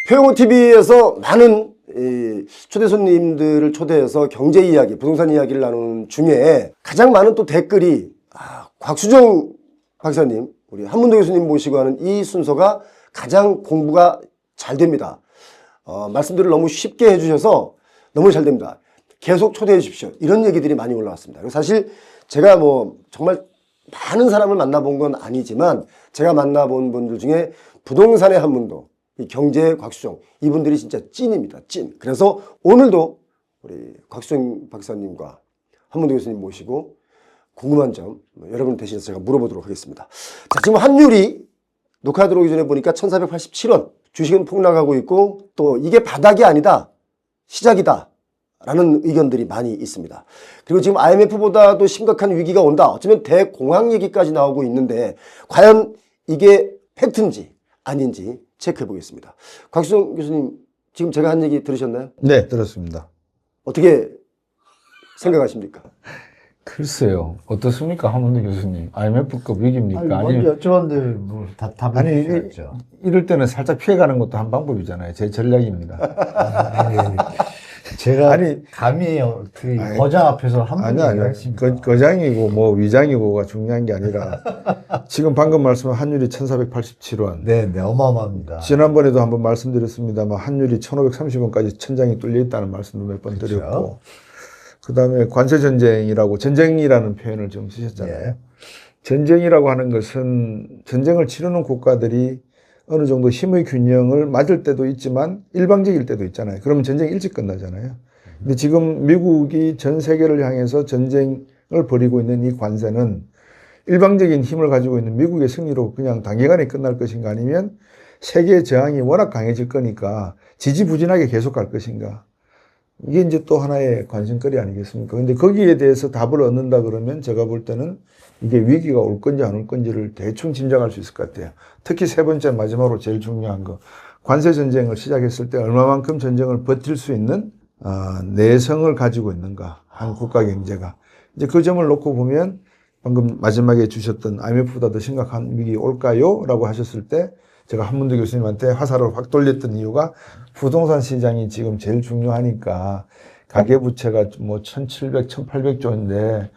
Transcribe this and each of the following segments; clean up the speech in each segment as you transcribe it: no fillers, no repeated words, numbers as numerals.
표영호 TV에서 많은 초대 손님들을 초대해서 경제 이야기, 부동산 이야기를 나누는 중에 가장 많은 또 댓글이 곽수정 박사님, 우리 한문도 교수님 모시고 하는 이 순서가 가장 공부가 잘 됩니다. 말씀들을 너무 쉽게 해주셔서 너무 잘 됩니다. 계속 초대해 주십시오. 이런 얘기들이 많이 올라왔습니다. 사실 제가 뭐 정말 많은 사람을 만나본 건 아니지만 제가 만나본 분들 중에 부동산의 한문도, 이 경제의 곽수정, 이분들이 진짜 찐입니다. 찐. 그래서 오늘도 우리 곽수정 박사님과 한문도 교수님 모시고 궁금한 점 여러분 대신해서 제가 물어보도록 하겠습니다. 자, 지금 환율이 녹화 들어오기 전에 보니까 1487원, 주식은 폭락하고 있고 또 이게 바닥이 아니다, 시작이다 라는 의견들이 많이 있습니다. 그리고 지금 IMF보다도 심각한 위기가 온다, 어쩌면 대공황 얘기까지 나오고 있는데 과연 이게 팩트인지 아닌지 체크해 보겠습니다. 곽수정 교수님, 지금 제가 한 얘기 들으셨나요? 네, 들었습니다. 어떻게 생각하십니까? 글쎄요. 어떻습니까? 한문도 교수님. IMF급 위기입니까? 먼저 여쭤봤는데 뭐 답을 주셔야죠. 이럴 때는 살짝 피해가는 것도 한 방법이잖아요. 제 전략입니다. 제가 감히 그 거장 앞에서 한번 얘기했습니다. 거장이고 뭐 위장이고가 중요한 게 아니라 지금 방금 말씀한 환율이 1487원. 네, 어마어마합니다. 지난번에도 한번 말씀드렸습니다만 환율이 1530원까지 천장이 뚫려 있다는 말씀도 몇 번 그렇죠. 드렸고, 그 다음에 관세전쟁이라고, 전쟁이라는 표현을 좀 쓰셨잖아요. 네. 전쟁이라고 하는 것은 전쟁을 치르는 국가들이 어느 정도 힘의 균형을 맞을 때도 있지만 일방적일 때도 있잖아요. 그러면 전쟁이 일찍 끝나잖아요. 근데 지금 미국이 전 세계를 향해서 전쟁을 벌이고 있는 이 관세는 일방적인 힘을 가지고 있는 미국의 승리로 그냥 단기간에 끝날 것인가, 아니면 세계의 저항이 워낙 강해질 거니까 지지부진하게 계속 갈 것인가. 이게 이제 또 하나의 관심거리 아니겠습니까? 근데 거기에 대해서 답을 얻는다 그러면 제가 볼 때는 이게 위기가 올 건지 안 올 건지를 대충 짐작할 수 있을 것 같아요. 특히 세 번째, 마지막으로 제일 중요한 거, 관세 전쟁을 시작했을 때 얼마만큼 전쟁을 버틸 수 있는 내성을 가지고 있는가, 한 국가 경제가. 이제 그 점을 놓고 보면 방금 마지막에 주셨던 IMF보다 더 심각한 위기 올까요? 라고 하셨을 때 제가 한문도 교수님한테 화살을 확 돌렸던 이유가 부동산 시장이 지금 제일 중요하니까, 가계부채가 뭐 1700, 1800조인데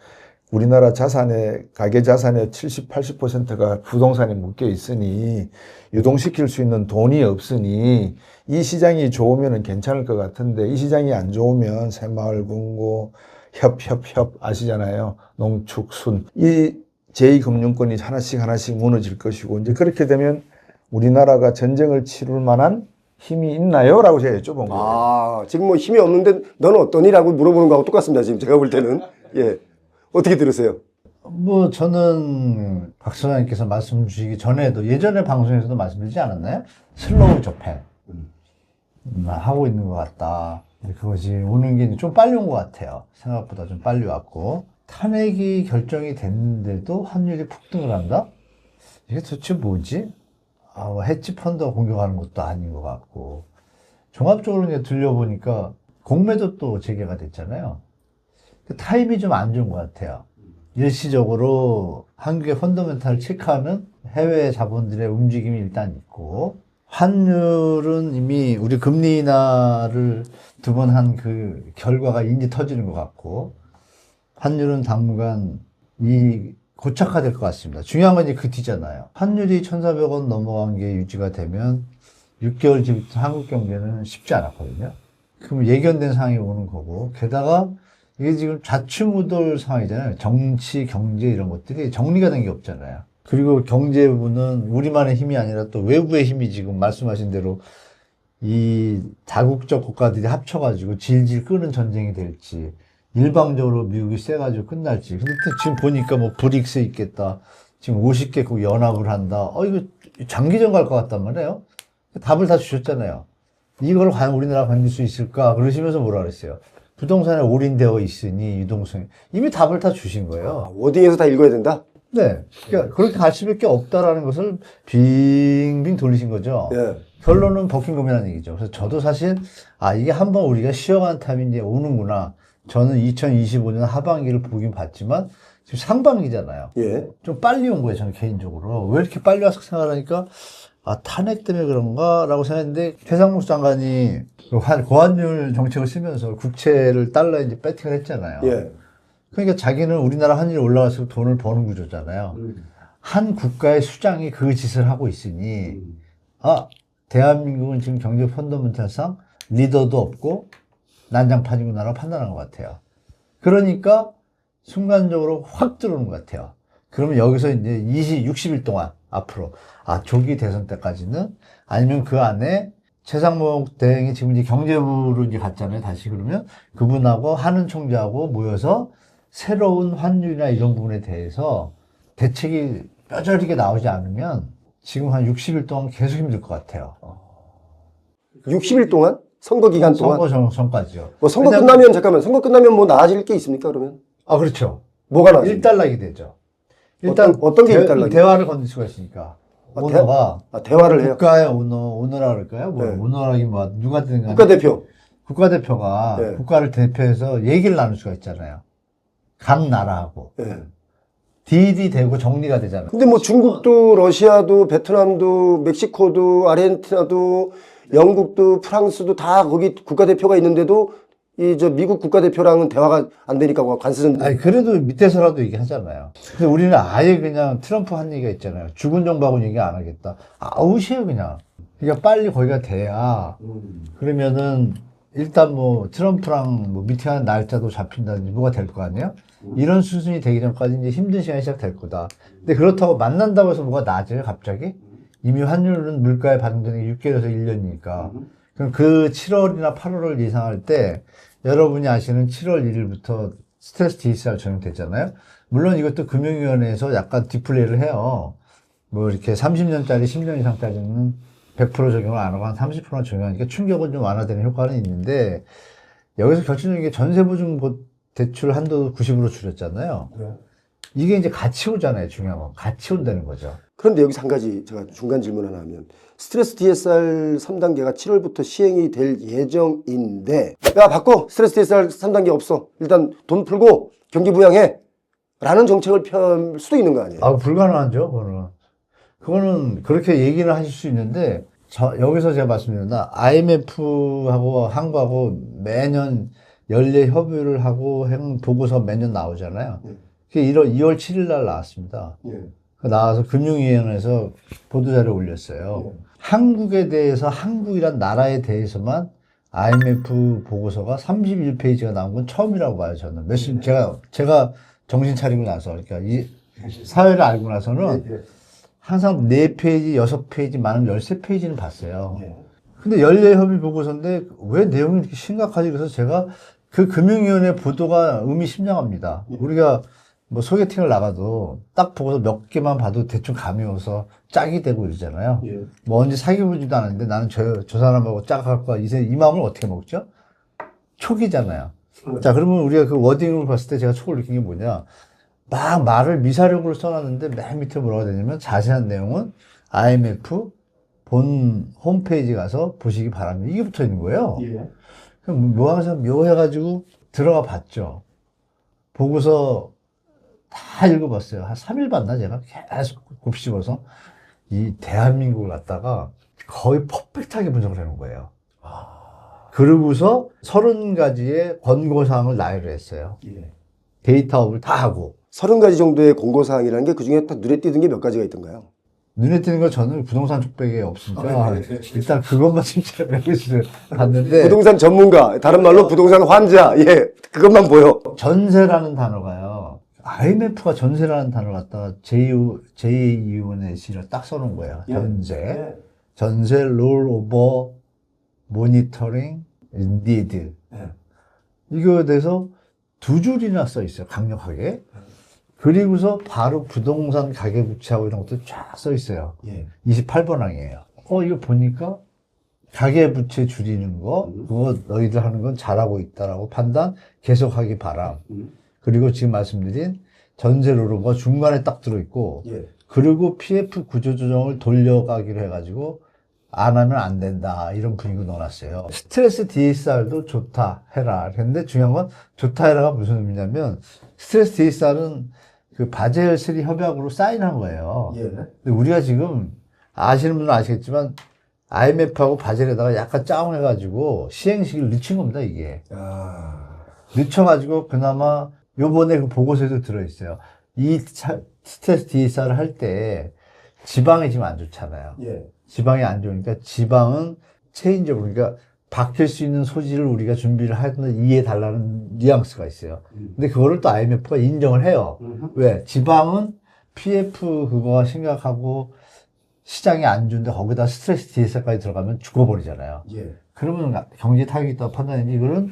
우리나라 자산의, 가계 자산의 70, 80%가 부동산에 묶여 있으니 유동시킬 수 있는 돈이 없으니 이 시장이 좋으면 괜찮을 것 같은데, 이 시장이 안 좋으면 새마을 금고, 협 아시잖아요. 농축순. 이 제2금융권이 하나씩 무너질 것이고, 이제 그렇게 되면 우리나라가 전쟁을 치룰 만한 힘이 있나요? 라고 제가 여쭤본 거예요. 지금 뭐 힘이 없는데 너는 어떠니? 라고 물어보는 거하고 똑같습니다. 지금 제가 볼 때는. 예. 어떻게 들으세요? 뭐 저는 박 소장님께서 말씀 주시기 전에도 예전에 방송에서도 말씀드리지 않았나요? 슬로우 접행 하고 있는 것 같다. 그것이 오는 게 좀 빨리 온 것 같아요. 생각보다 좀 빨리 왔고, 탄핵이 결정이 됐는데도 환율이 폭등을 한다? 이게 도대체 뭐지? 헤지펀드가 공격하는 것도 아닌 것 같고, 종합적으로 이제 들려보니까 공매도 또 재개가 됐잖아요. 타임이 좀 안 좋은 것 같아요. 일시적으로 한국의 펀더멘탈을 체크하는 해외 자본들의 움직임이 일단 있고, 환율은 이미 우리 금리 인하를 두 번 한 그 결과가 인지 터지는 것 같고, 환율은 당분간 고착화될 것 같습니다. 중요한 건 이제 그 뒤잖아요. 환율이 1,400원 넘어간 게 유지가 되면 6개월 뒤부터 한국 경제는 쉽지 않았거든요. 그럼 예견된 상황이 오는 거고, 게다가 이게 지금 좌충우돌 상황이잖아요. 정치, 경제 이런 것들이 정리가 된 게 없잖아요. 그리고 경제부는 우리만의 힘이 아니라 또 외부의 힘이 지금 말씀하신 대로 이 다국적 국가들이 합쳐가지고 질질 끄는 전쟁이 될지, 일방적으로 미국이 세가지고 끝날지. 근데 또 지금 보니까 뭐 브릭스 있겠다, 지금 50개국 연합을 한다. 이거 장기전 갈 것 같단 말이에요. 답을 다 주셨잖아요. 이걸 과연 우리나라가 견딜 수 있을까? 그러시면서 뭐라 그랬어요? 부동산에 올인되어 있으니 유동성, 이미 답을 다 주신 거예요. 워딩에서 다 읽어야 된다? 네. 그러니까 그렇게 갈 수밖에 없다라는 것을 빙빙 돌리신 거죠. 예. 결론은 버킹엄이라는 얘기죠. 그래서 저도 사실 이게 한번 우리가 쉬어가는 타임이 이제 오는구나. 저는 2025년 하반기를 보긴 봤지만 지금 상반기잖아요. 예. 좀 빨리 온 거예요, 저는 개인적으로. 왜 이렇게 빨리 와서 생각하니까 아, 탄핵 때문에 그런가라고 생각했는데 최상목 장관이 그 고환율 정책을 쓰면서 국채를 달러에 이제 배팅을 했잖아요. 예. 그러니까 자기는 우리나라 환율이 올라갈수록 돈을 버는 구조잖아요. 한 국가의 수장이 그 짓을 하고 있으니 아, 대한민국은 지금 경제 펀더멘탈상 리더도 없고 난장판이구나라고 판단한 것 같아요. 그러니까 순간적으로 확 들어오는 것 같아요. 그러면 여기서 이제 60일 동안 앞으로 조기 대선 때까지는 아니면 그 안에 최상목 대행이 지금 이제 경제부로 이제 갔잖아요. 다시 그러면 그분하고 하는 총재하고 모여서 새로운 환율이나 이런 부분에 대해서 대책이 뼈저리게 나오지 않으면 지금 한 60일 동안 계속 힘들 것 같아요. 60일 동안? 선거 기간 동안? 선거 전까지요. 뭐 선거 끝나면, 잠깐만, 선거 끝나면 뭐 나아질 게 있습니까, 그러면? 아, 그렇죠. 뭐가 나아집니까? 일단락이 되죠. 일단 어떤 게 일단락이에요? 대화를 건들 수가 있으니까. 오너가 대화를 해요. 국가의 오너라 그럴까요? 뭐 네. 오너라기 뭐 누가 되는 국가대표. 국가대표가 네. 국가를 대표해서 얘기를 나눌 수가 있잖아요. 각 나라하고 예. 딜이 되고 정리가 되잖아요. 근데 뭐 중국도, 러시아도, 베트남도, 멕시코도, 아르헨티나도, 영국도, 프랑스도 다 거기 국가대표가 있는데도 미국 국가대표랑은 대화가 안 되니까 관세전. 아니, 그래도 밑에서라도 얘기하잖아요. 근데 우리는 아예 그냥 트럼프 한 얘기가 있잖아요. 죽은 정부하고는 얘기 안 하겠다. 아웃이에요, 그냥. 그러니까 빨리 거기가 돼야. 그러면은 일단 뭐 트럼프랑 뭐 미팅하는 날짜도 잡힌다든지 뭐가 될 거 아니에요? 이런 수준이 되기 전까지 이제 힘든 시간이 시작될 거다. 근데 그렇다고 만난다고 해서 뭐가 나아져요, 갑자기? 이미 환율은 물가에 반등되는 게 6개월에서 1년이니까. 그럼 그 7월이나 8월을 예상할 때 여러분이 아시는 7월 1일부터 스트레스 DSR 적용됐잖아요. 물론 이것도 금융위원회에서 약간 디플레이를 해요. 뭐 이렇게 30년짜리 10년 이상짜리는 100% 적용을 안 하고 한 30%만 적용하니까 충격은 좀 완화되는 효과는 있는데 여기서 결정적인 게 전세보증 대출 한도 90으로 줄였잖아요. 이게 이제 같이 오잖아요. 중요한 건. 같이 온다는 거죠. 그런데 여기서 한 가지 제가 중간 질문 하나 하면 스트레스 DSR 3단계가 7월부터 시행이 될 예정인데 야 바꿔 스트레스 DSR 3단계 없어 일단 돈 풀고 경기 부양해 라는 정책을 펼 수도 있는 거 아니에요? 아, 불가능하죠. 그거는 그렇게 얘기를 하실 수 있는데 여기서 제가 말씀드렸나 IMF하고 한국하고 매년 연례 협의를 하고 보고서 매년 나오잖아요. 그게 2월 7일 날 나왔습니다. 나와서 금융위원회에서 보도자료 올렸어요. 한국에 대해서 한국이란 나라에 대해서만 IMF 보고서가 31페이지가 나온 건 처음이라고 봐요. 저는 제가 정신 차리고 나서 그러니까 이 사회를 알고 나서는 항상 4페이지, 6페이지, 많으면 13페이지는 봤어요. 근데 연례협의 보고서인데 왜 내용이 이렇게 심각하지? 그래서 제가 그 금융위원회 보도가 의미심장합니다. 우리가 뭐 소개팅을 나가도 딱 보고서 몇 개만 봐도 대충 감이 오서 짝이 되고 이러잖아요. 뭐 언제 사귀어보지도 않았는데 나는 저 사람하고 짝할 거야. 이 마음을 어떻게 먹죠? 촉이잖아요. 자, 그러면 우리가 그 워딩을 봤을 때 제가 촉을 느낀 게 뭐냐. 막 말을 미사력으로 써놨는데 맨 밑에 뭐라고 되냐면 자세한 내용은 IMF 본 홈페이지 가서 보시기 바랍니다. 이게 붙어 있는 거예요. 그럼 묘하면서 묘해가지고 들어가 봤죠. 보고서 다 읽어봤어요. 한 3일 봤나 제가 계속 곱씹어서 이 대한민국을 갖다가 거의 퍼펙트하게 분석을 해놓은 거예요. 그러고서 30가지의 권고사항을 나열을 했어요. 데이터업을 다 하고 30가지 정도의 공고사항이라는 게 그중에 딱 눈에 띄는 게 몇 가지가 있던가요? 눈에 띄는 거 저는 부동산 쪽밖에 없으니까 일단 그것만 진짜 몇 개씩 봤는데 부동산 전문가, 다른 말로 부동산 환자, 그것만 보여. 전세라는 단어가요. IMF가 전세라는 단어를 갖다가 J-E-U-N-C를 딱 써놓은 거예요. 전세, 롤오버, 모니터링, 니드. 이거에 대해서 2줄이나 써 있어요. 강력하게. 그리고서 바로 부동산 가계부채하고 이런 것도 쫙 써 있어요. 28번 항이에요. 이거 보니까 가계부채 줄이는 거, 그거 너희들 하는 건 잘하고 있다라고 판단 계속하기 바람. 그리고 지금 말씀드린 전세로로가 중간에 딱 들어있고, 그리고 PF 구조조정을 돌려가기로 해가지고, 안 하면 안 된다. 이런 분위기 넣어놨어요. 스트레스 DSR도 좋다, 해라. 근데 중요한 건 좋다, 해라가 무슨 의미냐면, 스트레스 DSR은 그 바젤 3 협약으로 사인한 거예요. 근데 우리가 지금 아시는 분은 아시겠지만 IMF하고 바젤에다가 약간 짜응해가지고 시행식을 늦춘 겁니다, 이게. 늦춰가지고 그나마 요번에 그 보고서에도 들어있어요. 이 스트레스 DSR을 할 때 지방이 지금 안 좋잖아요. 예. 지방이 안 좋으니까 지방은 체인적으로, 그러니까 바뀔 수 있는 소지를 우리가 준비를 하든 이해해 달라는 뉘앙스가 있어요. 근데 그거를 또 IMF가 인정을 해요. 왜? 지방은 PF 그거가 심각하고 시장이 안 좋은데 거기다 스트레스 DSR까지 들어가면 죽어버리잖아요. 예. 그러면 경제 타격이 있다고 판단했는지 이거는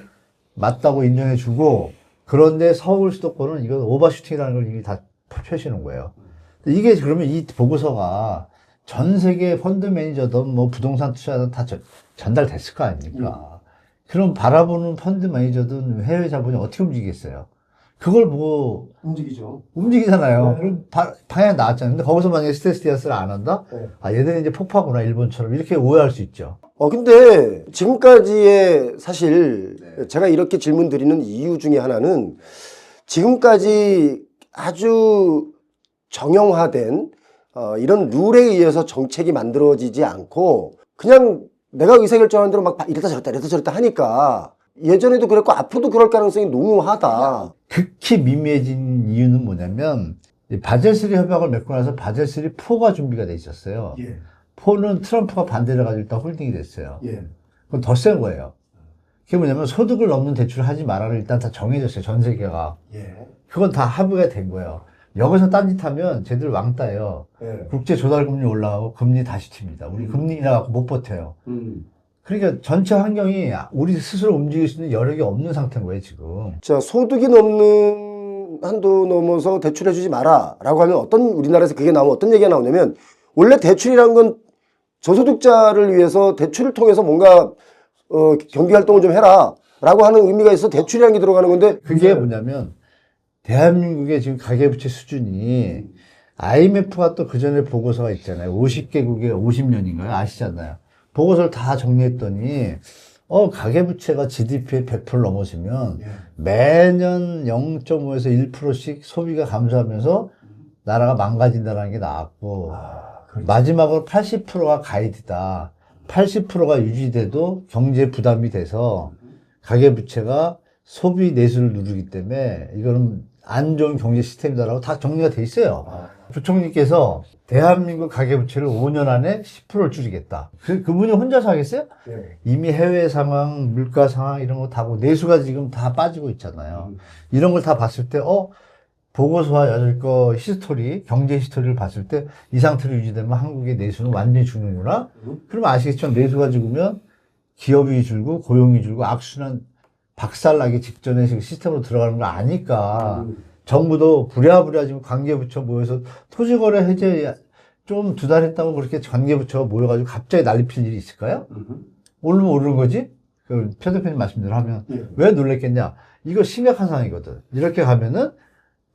맞다고 인정해주고, 그런데 서울 수도권은 이건 오버슈팅이라는 걸 이미 다 펴시는 거예요. 이게 그러면 이 보고서가 전 세계 펀드 매니저든 뭐 부동산 투자든 다 전달됐을 거 아닙니까? 그럼 바라보는 펀드 매니저든 해외 자본이 어떻게 움직이겠어요? 그걸 뭐 움직이죠. 움직이잖아요. 그럼 방향이 나왔잖아요. 근데 거기서 만약에 스트레스 디아스를 안 한다? 네. 아, 얘들이 이제 폭파구나, 일본처럼. 이렇게 오해할 수 있죠. 근데 지금까지의 사실 제가 이렇게 질문 드리는 이유 중에 하나는 지금까지 아주 정형화된 이런 룰에 의해서 정책이 만들어지지 않고 그냥 내가 의사결정하는 대로 막 이랬다 저랬다 하니까 예전에도 그랬고 앞으로도 그럴 가능성이 농후하다. 극히 미미해진 이유는 뭐냐면, 바젤3 협약을 맺고 나서 바젤3 4가 준비가 돼 있었어요. 예. 4는 트럼프가 반대를 해가지고 일단 홀딩이 됐어요. 예. 그건 더 센 거예요. 그게 뭐냐면 소득을 넘는 대출을 하지 말아를 일단 다 정해졌어요. 전 세계가. 예. 그건 다 합의가 된 거예요. 여기서 딴짓하면 쟤들 왕따예요. 예. 국제 조달금리 올라가고 금리 다시 튑니다. 우리 금리 인하갖고 못 버텨요. 음. 그러니까 전체 환경이 우리 스스로 움직일 수 있는 여력이 없는 상태인 거예요, 지금. 자, 소득이 넘는 한도 넘어서 대출해주지 마라 라고 하면 우리나라에서 그게 나오면 어떤 얘기가 나오냐면 원래 대출이란 건 저소득자를 위해서 대출을 통해서 뭔가 경기활동을 좀 해라 라고 하는 의미가 있어 대출이라는 게 들어가는 건데 그게 뭐냐면 대한민국의 지금 가계부채 수준이 IMF가 또 그 전에 보고서가 있잖아요. 50개국에 50년인가요? 아시잖아요. 보고서를 다 정리했더니 가계부채가 GDP의 100% 넘어지면 매년 0.5에서 1%씩 소비가 감소하면서 나라가 망가진다는 게 나왔고, 마지막으로 80%가 가이드다. 80%가 유지돼도 경제 부담이 돼서 가계부채가 소비 내수를 누르기 때문에 이거는 안 좋은 경제 시스템이다라고 다 정리가 돼 있어요. 부총리께서 대한민국 가계부채를 5년 안에 10%를 줄이겠다. 그분이 혼자서 하겠어요? 네. 이미 해외 상황, 물가 상황 이런 거 다 보고 내수가 지금 다 빠지고 있잖아요. 이런 걸 다 봤을 때 보고서와 여덟 거 히스토리, 경제 히스토리를 봤을 때 이 상태로 유지되면 한국의 내수는 완전히 죽는구나? 그러면 아시겠지만 내수가 죽으면 기업이 줄고 고용이 줄고 악순환 박살나기 직전에 지금 시스템으로 들어가는 거 아니까 정부도 부랴부랴 지금 관계부처 모여서 토지거래 해제 좀 두 달 했다고 그렇게 관계부처가 모여가지고 갑자기 난리 필 일이 있을까요? 오르면 오르는 거지? 표 대표님 말씀대로 하면 왜 놀랬겠냐? 이거 심각한 상황이거든. 이렇게 가면은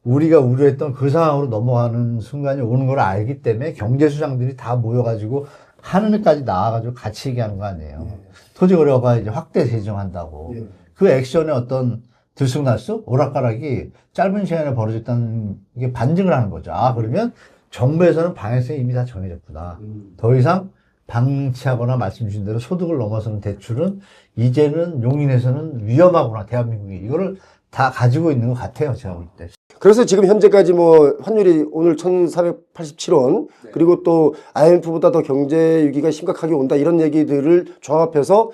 우리가 우려했던 그 상황으로 넘어가는 순간이 오는 걸 알기 때문에 경제수장들이 다 모여가지고 하늘까지 나와가지고 같이 얘기하는 거 아니에요. 토지거래가 이제 확대 재정한다고. 그 액션의 어떤 들쑥날쑥 오락가락이 짧은 시간에 벌어졌다는 게 반증을 하는 거죠. 그러면 정부에서는 방향성이 이미 다 정해졌구나. 더 이상 방치하거나 말씀 주신 대로 소득을 넘어서는 대출은 이제는 용인해서는 위험하구나, 대한민국이. 이거를 다 가지고 있는 것 같아요, 제가 볼 때. 그래서 지금 현재까지 환율이 오늘 1487원 그리고 또 IMF보다 더 경제 위기가 심각하게 온다 이런 얘기들을 종합해서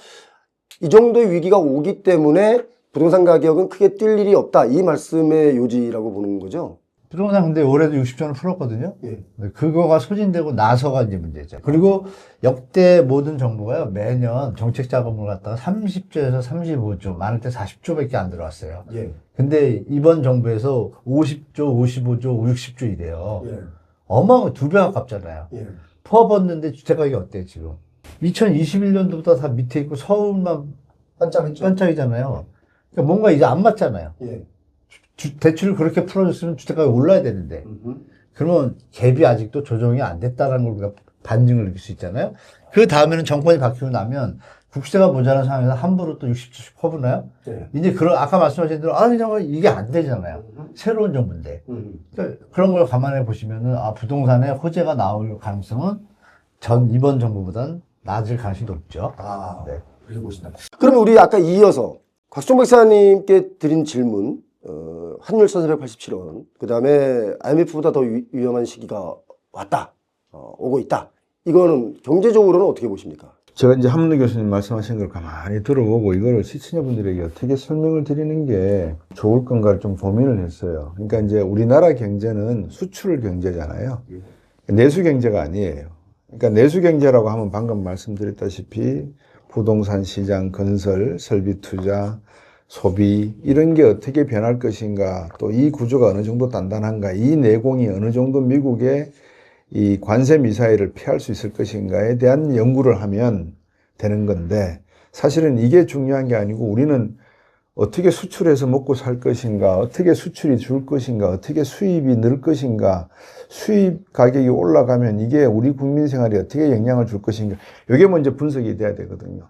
이 정도의 위기가 오기 때문에 부동산 가격은 크게 뛸 일이 없다. 이 말씀의 요지라고 보는 거죠. 부동산 근데 올해도 60조는 풀었거든요. 예. 그거가 소진되고 나서가 이제 문제죠. 그리고 역대 모든 정부가요, 매년 정책 자금을 갖다가 30조에서 35조, 많을 때 40조밖에 안 들어왔어요. 예. 근데 이번 정부에서 50조, 55조, 60조 이래요. 예. 어마어마한 2배 가깝잖아요. 예. 퍼붓는데 주택가격이 어때요, 지금? 2021년도부터 다 밑에 있고 서울만 반짝했죠. 반짝이잖아요. 그러니까 뭔가 이제 안 맞잖아요. 예. 대출을 그렇게 풀어줬으면 주택가격이 올라야 되는데. 그러면 갭이 아직도 조정이 안 됐다는 걸 우리가 반증을 느낄 수 있잖아요. 그 다음에는 정권이 바뀌고 나면 국세가 모자란 상황에서 함부로 또 60조씩 퍼부나요? 예. 이제 아까 말씀하신 대로, 이게 안 되잖아요. 새로운 정부인데. 그러니까 그런 걸 감안해 보시면은, 부동산에 호재가 나올 가능성은 이번 정부보다는 낮을 가능성이 높죠. 아, 네. 그렇게 보신다. 그러면 우리 아까 이어서 곽수정 박사님께 드린 질문, 환율 1,487원, 그 다음에 IMF보다 더 위험한 시기가 왔다, 오고 있다. 이거는 경제적으로는 어떻게 보십니까? 제가 이제 한문호 교수님 말씀하신 걸 가만히 들어보고 이거를 시청자분들에게 어떻게 설명을 드리는 게 좋을 건가를 좀 고민을 했어요. 그러니까 이제 우리나라 경제는 수출 경제잖아요. 내수 경제가 아니에요. 그러니까 내수 경제라고 하면 방금 말씀드렸다시피 부동산 시장, 건설, 설비 투자, 소비 이런 게 어떻게 변할 것인가, 또 이 구조가 어느 정도 단단한가, 이 내공이 어느 정도 미국의 이 관세 미사일을 피할 수 있을 것인가에 대한 연구를 하면 되는 건데, 사실은 이게 중요한 게 아니고 우리는 어떻게 수출해서 먹고 살 것인가, 어떻게 수출이 줄 것인가, 어떻게 수입이 늘 것인가, 수입 가격이 올라가면 이게 우리 국민 생활에 어떻게 영향을 줄 것인가, 이게 먼저 분석이 돼야 되거든요.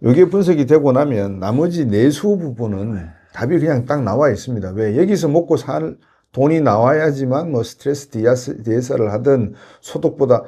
이게 분석이 되고 나면 나머지 내수 부분은 답이 그냥 딱 나와 있습니다. 왜? 여기서 먹고 살 돈이 나와야지만 뭐 스트레스 DSR을 하든 소득보다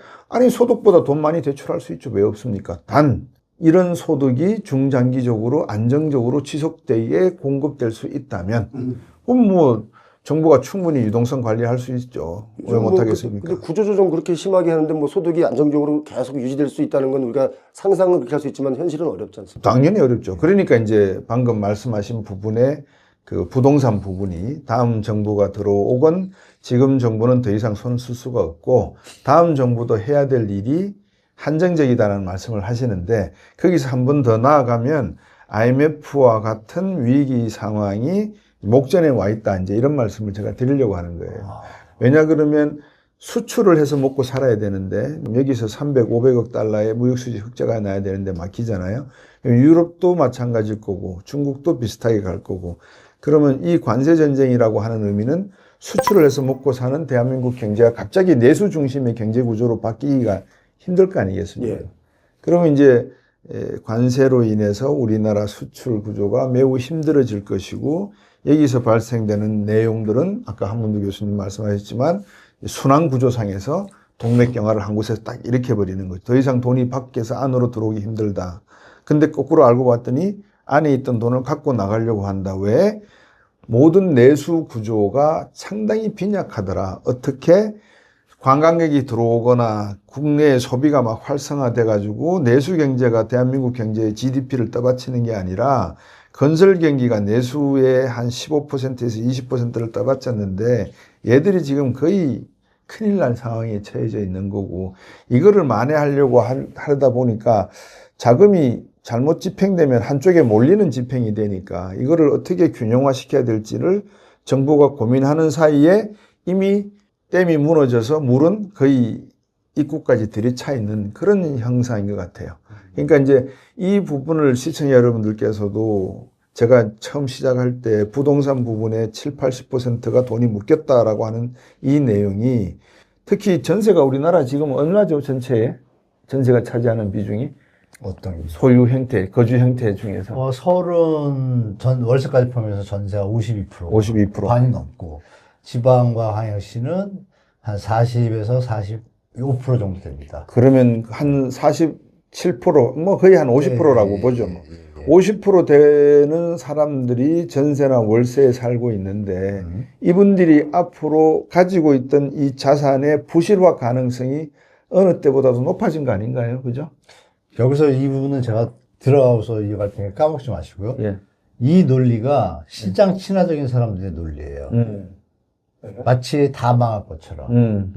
돈 많이 대출할 수 있죠. 왜 없습니까? 단 이런 소득이 중장기적으로 안정적으로 지속되게 공급될 수 있다면 그럼 뭐 정부가 충분히 유동성 관리할 수 있죠. 왜 못하겠습니까? 근데 구조조정 그렇게 심하게 하는데 뭐 소득이 안정적으로 계속 유지될 수 있다는 건 우리가 상상은 그렇게 할 수 있지만 현실은 어렵지 않습니까? 당연히 어렵죠. 그러니까 이제 방금 말씀하신 부분에 그 부동산 부분이 다음 정부가 들어오건 지금 정부는 더 이상 손 쓸 수가 없고 다음 정부도 해야 될 일이 한정적이다는 말씀을 하시는데, 거기서 한 번 더 나아가면 IMF와 같은 위기 상황이 목전에 와 있다, 이제 이런 말씀을 제가 드리려고 하는 거예요. 왜냐 그러면 수출을 해서 먹고 살아야 되는데 여기서 300, 500억 달러의 무역수지 흑자가 나야 되는데 막히잖아요. 유럽도 마찬가지일 거고 중국도 비슷하게 갈 거고, 그러면 이 관세전쟁이라고 하는 의미는 수출을 해서 먹고 사는 대한민국 경제가 갑자기 내수 중심의 경제 구조로 바뀌기가 힘들 거 아니겠습니까? 예. 그러면 이제 관세로 인해서 우리나라 수출 구조가 매우 힘들어질 것이고, 여기서 발생되는 내용들은 아까 한문도 교수님 말씀하셨지만 순환 구조상에서 동맥경화를 한 곳에서 딱 일으켜버리는 거죠. 더 이상 돈이 밖에서 안으로 들어오기 힘들다. 근데 거꾸로 알고 봤더니 안에 있던 돈을 갖고 나가려고 한다. 왜? 모든 내수 구조가 상당히 빈약하더라. 어떻게 관광객이 들어오거나 국내 소비가 막 활성화돼 가지고 내수 경제가 대한민국 경제의 GDP를 떠받치는 게 아니라 건설 경기가 내수의 한 15%에서 20%를 떠받쳤는데 얘들이 지금 거의 큰일 날 상황에 처해져 있는 거고, 이거를 만회하려고 하다 보니까 자금이 잘못 집행되면 한쪽에 몰리는 집행이 되니까 이거를 어떻게 균형화 시켜야 될지를 정부가 고민하는 사이에 이미 댐이 무너져서 물은 거의 입구까지 들이차 있는 그런 형상인 것 같아요. 그러니까 이제 이 부분을 시청자 여러분들께서도 제가 처음 시작할 때 부동산 부분에 7, 80%가 돈이 묶였다라고 하는 이 내용이, 특히 전세가 우리나라 지금 얼마죠? 전세가 차지하는 비중이? 어떤 게? 소유 형태, 거주 형태 중에서. 서울은 월세까지 포함해서 전세가 52%. 52%. 반이 넘고, 지방과 광역시는 한 40에서 45% 정도 됩니다. 그러면 한 47%, 뭐 거의 한 50%라고 보죠. 뭐. 50% 되는 사람들이 전세나 월세에 살고 있는데 이분들이 앞으로 가지고 있던 이 자산의 부실화 가능성이 어느 때보다도 높아진 거 아닌가요? 그죠? 여기서 이 부분은 제가 들어가서 이해할 테니까 까먹지 마시고요. 예. 이 논리가 시장 친화적인 사람들의 논리예요. 마치 다 망할 것처럼.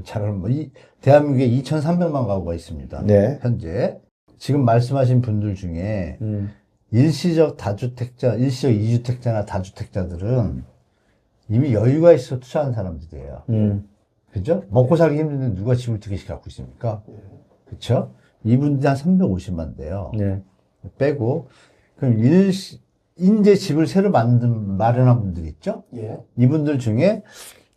대한민국에 2,300만 가구가 있습니다. 네. 현재. 지금 말씀하신 분들 중에 일시적 이주택자나 다주택자들은 이미 여유가 있어 투자한 사람들이에요. 그죠? 먹고 살기 힘든데 누가 집을 두 개씩 갖고 있습니까? 그쵸? 이분들이 한 350만 대요. 네. 빼고, 그럼 인제 집을 새로 마련한 분들 있죠? 예. 이분들 중에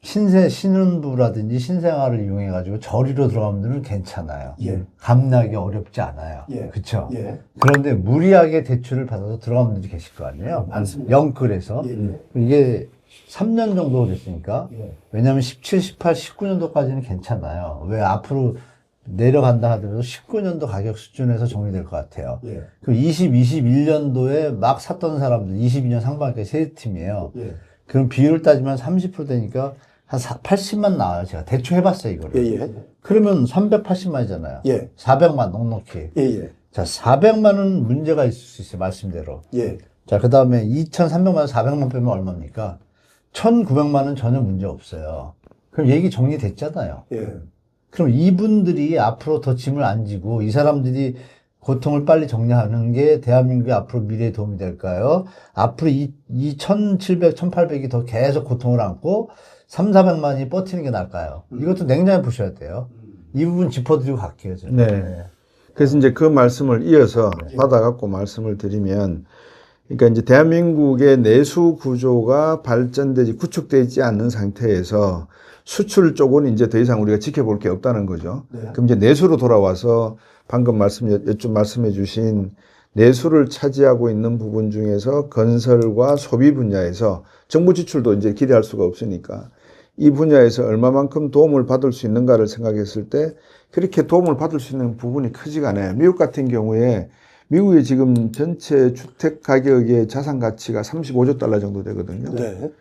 신혼부라든지 신생아를 이용해가지고 저리로 들어가는 분들은 괜찮아요. 예. 감나기 어렵지 않아요. 예. 그쵸? 예. 그런데 무리하게 대출을 받아서 들어가는 분들이 계실 거 아니에요? 많습니다. 영끌에서. 예. 이게 3년 정도 됐으니까. 예. 왜냐하면 17, 18, 19년도까지는 괜찮아요. 왜 앞으로 내려간다 하더라도 19년도 가격 수준에서 정리될 것 같아요. 예. 그럼 21년도에 막 샀던 사람들, 22년 상반기 세 팀이에요. 예. 그럼 비율 따지면 30% 되니까 한 80만 나와요. 제가 대충 해봤어요, 이거를. 예, 예. 그러면 380만이잖아요. 예. 400만 넉넉히. 예, 예. 자, 400만은 문제가 있을 수 있어요, 말씀대로. 예. 자, 그 다음에 2,300만에서 400만 빼면 얼마입니까? 1,900만은 전혀 문제 없어요. 그럼 얘기 정리됐잖아요. 예. 그럼 이분들이 앞으로 더 짐을 안 지고 이 사람들이 고통을 빨리 정리하는 게 대한민국의 앞으로 미래에 도움이 될까요? 앞으로 이 1,700, 1,800이 더 계속 고통을 안고 3,400만이 버티는 게 나을까요? 이것도 냉정히 보셔야 돼요. 이 부분 짚어드리고 갈게요, 저는. 네. 그래서 이제 그 말씀을 이어서 받아갖고 말씀을 드리면, 그러니까 이제 대한민국의 내수 구조가 발전되지, 구축되지 않는 상태에서 수출 쪽은 이제 더 이상 우리가 지켜볼 게 없다는 거죠. 네. 그럼 이제 내수로 돌아와서 방금 말씀해 주신 내수를 차지하고 있는 부분 중에서 건설과 소비 분야에서 정부 지출도 이제 기대할 수가 없으니까 이 분야에서 얼마만큼 도움을 받을 수 있는가를 생각했을 때 그렇게 도움을 받을 수 있는 부분이 크지가 않아요. 미국 같은 경우에 미국의 지금 전체 주택 가격의 자산 가치가 35조 달러 정도 되거든요. 네.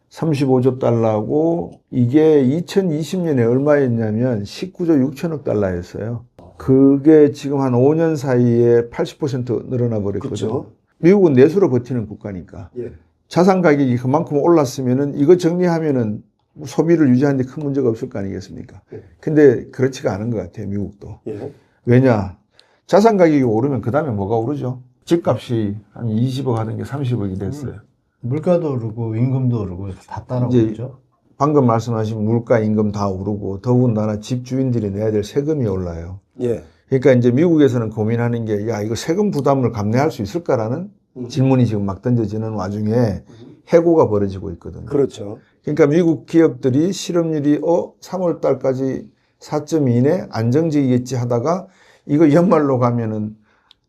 35조 달러고 이게 2020년에 얼마였냐면 19조 6천억 달러였어요. 그게 지금 한 5년 사이에 80% 늘어나 버렸거든요. 그렇죠. 미국은 내수로 버티는 국가니까. 예. 자산 가격이 그만큼 올랐으면은 이거 정리하면은 소비를 유지하는 데 큰 문제가 없을 거 아니겠습니까? 근데 그렇지가 않은 것 같아요, 미국도. 예. 왜냐? 자산 가격이 오르면 그 다음에 뭐가 오르죠? 집값이 한 20억 하던 게 30억이 됐어요. 물가도 오르고 임금도 오르고 다 따라오고 이제 있죠. 방금 말씀하신 물가, 임금 다 오르고 더군다나 집주인들이 내야 될 세금이 올라요. 예. 그러니까 이제 미국에서는 고민하는 게, 야, 이거 세금 부담을 감내할 수 있을까라는 질문이 지금 막 던져지는 와중에 해고가 벌어지고 있거든요. 그렇죠. 그러니까 미국 기업들이 실업률이 3월 달까지 4.2네 안정적이겠지 하다가 이거 연말로 가면은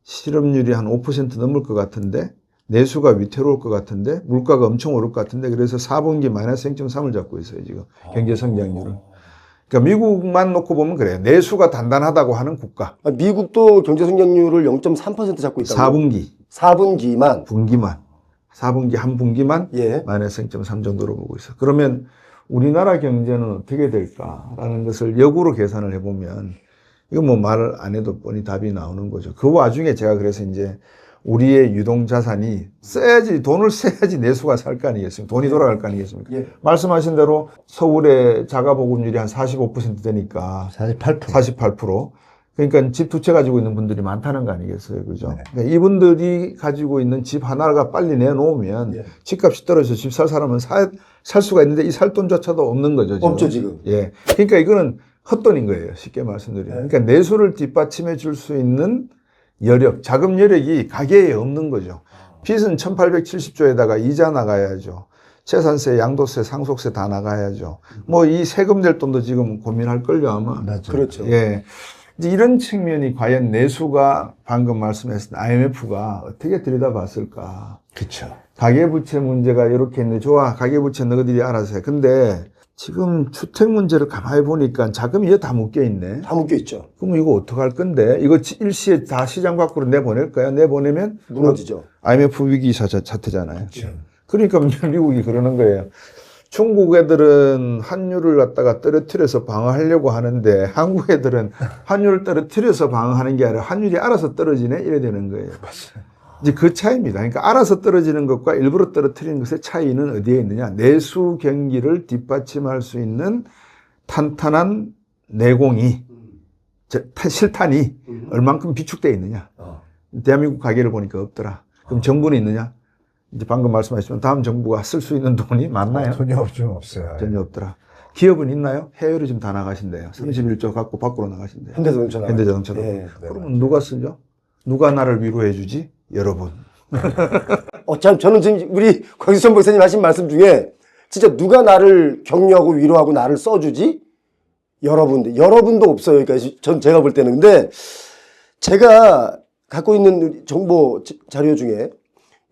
실업률이 한 5% 넘을 것 같은데 내수가 위태로울 것 같은데 물가가 엄청 오를 것 같은데 그래서 4분기 마이너스 0.3을 잡고 있어요, 지금 경제 성장률은. 그러니까 미국만 놓고 보면 그래요. 내수가 단단하다고 하는 국가. 아, 미국도 경제 성장률을 0.3% 잡고 있다고. 4분기, 4분기만. 분기만. 4분기 한 분기만 예. 마이너스 0.3 정도로 보고 있어요. 그러면 우리나라 경제는 어떻게 될까라는 것을 역으로 계산을 해보면 이거 뭐 말을 안 해도 뻔히 답이 나오는 거죠. 그 와중에 제가 그래서 이제 우리의 유동자산이 써야지, 돈을 써야지 내수가 살 거 아니겠습니까? 돈이 돌아갈 거 아니겠습니까? 예. 말씀하신 대로 서울의 자가보급률이 한 45% 되니까 48%. 48%. 그러니까 집 두 채 가지고 있는 분들이 많다는 거 아니겠어요? 그죠? 그러니까 이분들이 가지고 있는 집 하나가 빨리 내놓으면 예. 집값이 떨어져서 집 살 사람은 살 수가 있는데 이 살 돈조차도 없는 거죠. 지금. 없죠, 지금. 예. 그러니까 이거는 헛돈인 거예요. 쉽게 말씀드리면. 그러니까 내수를 뒷받침해 줄 수 있는 여력, 자금 여력이 가계에 없는 거죠. 빚은 1870조에다가 이자 나가야죠. 재산세, 양도세, 상속세 다 나가야죠. 뭐 이 세금 낼 돈도 지금 고민할 걸요, 아마. 맞죠. 그렇죠. 예. 이제 이런 측면이 과연 내수가 방금 말씀하신 IMF가 어떻게 들여다봤을까. 그쵸. 가계부채 문제가 이렇게 있는데, 좋아, 가계부채 너희들이 알아서 해. 근데 지금 주택 문제를 가만히 보니까 자금이 이거 다 묶여 있네. 다 묶여 있죠. 그럼 이거 어떡할 건데? 이거 일시에 다 시장 밖으로 내보낼까요? 내보내면 무너지죠. IMF 위기 사태잖아요. 그러니까 미국이 그러는 거예요. 중국 애들은 환율을 갖다가 떨어뜨려서 방어하려고 하는데 한국 애들은 환율을 떨어뜨려서 방어하는 게 아니라 환율이 알아서 떨어지네? 이래 되는 거예요. 이제 그 차이입니다. 그러니까 알아서 떨어지는 것과 일부러 떨어뜨리는 것의 차이는 어디에 있느냐? 내수 경기를 뒷받침할 수 있는 탄탄한 내공이, 실탄이 얼만큼 비축되어 있느냐? 대한민국 가계를 보니까 없더라. 그럼 정부는 있느냐? 이제 방금 말씀하셨지만 다음 정부가 쓸 수 있는 돈이 많나요? 돈이 없어요. 전혀 없더라. 기업은 있나요? 해외로 지금 다 나가신대요. 31조 갖고 밖으로 나가신대요. 현대자동차. 현대자동차도. 예. 그러면 누가 쓰죠? 누가 나를 위로해 주지? 여러분. 참 저는 지금 우리 곽수천 박사님 하신 말씀 중에 진짜 누가 나를 격려하고 위로하고 나를 써주지? 여러분도 없어요. 그러니까 제가 볼 때는. 근데 제가 갖고 있는 정보 자료 중에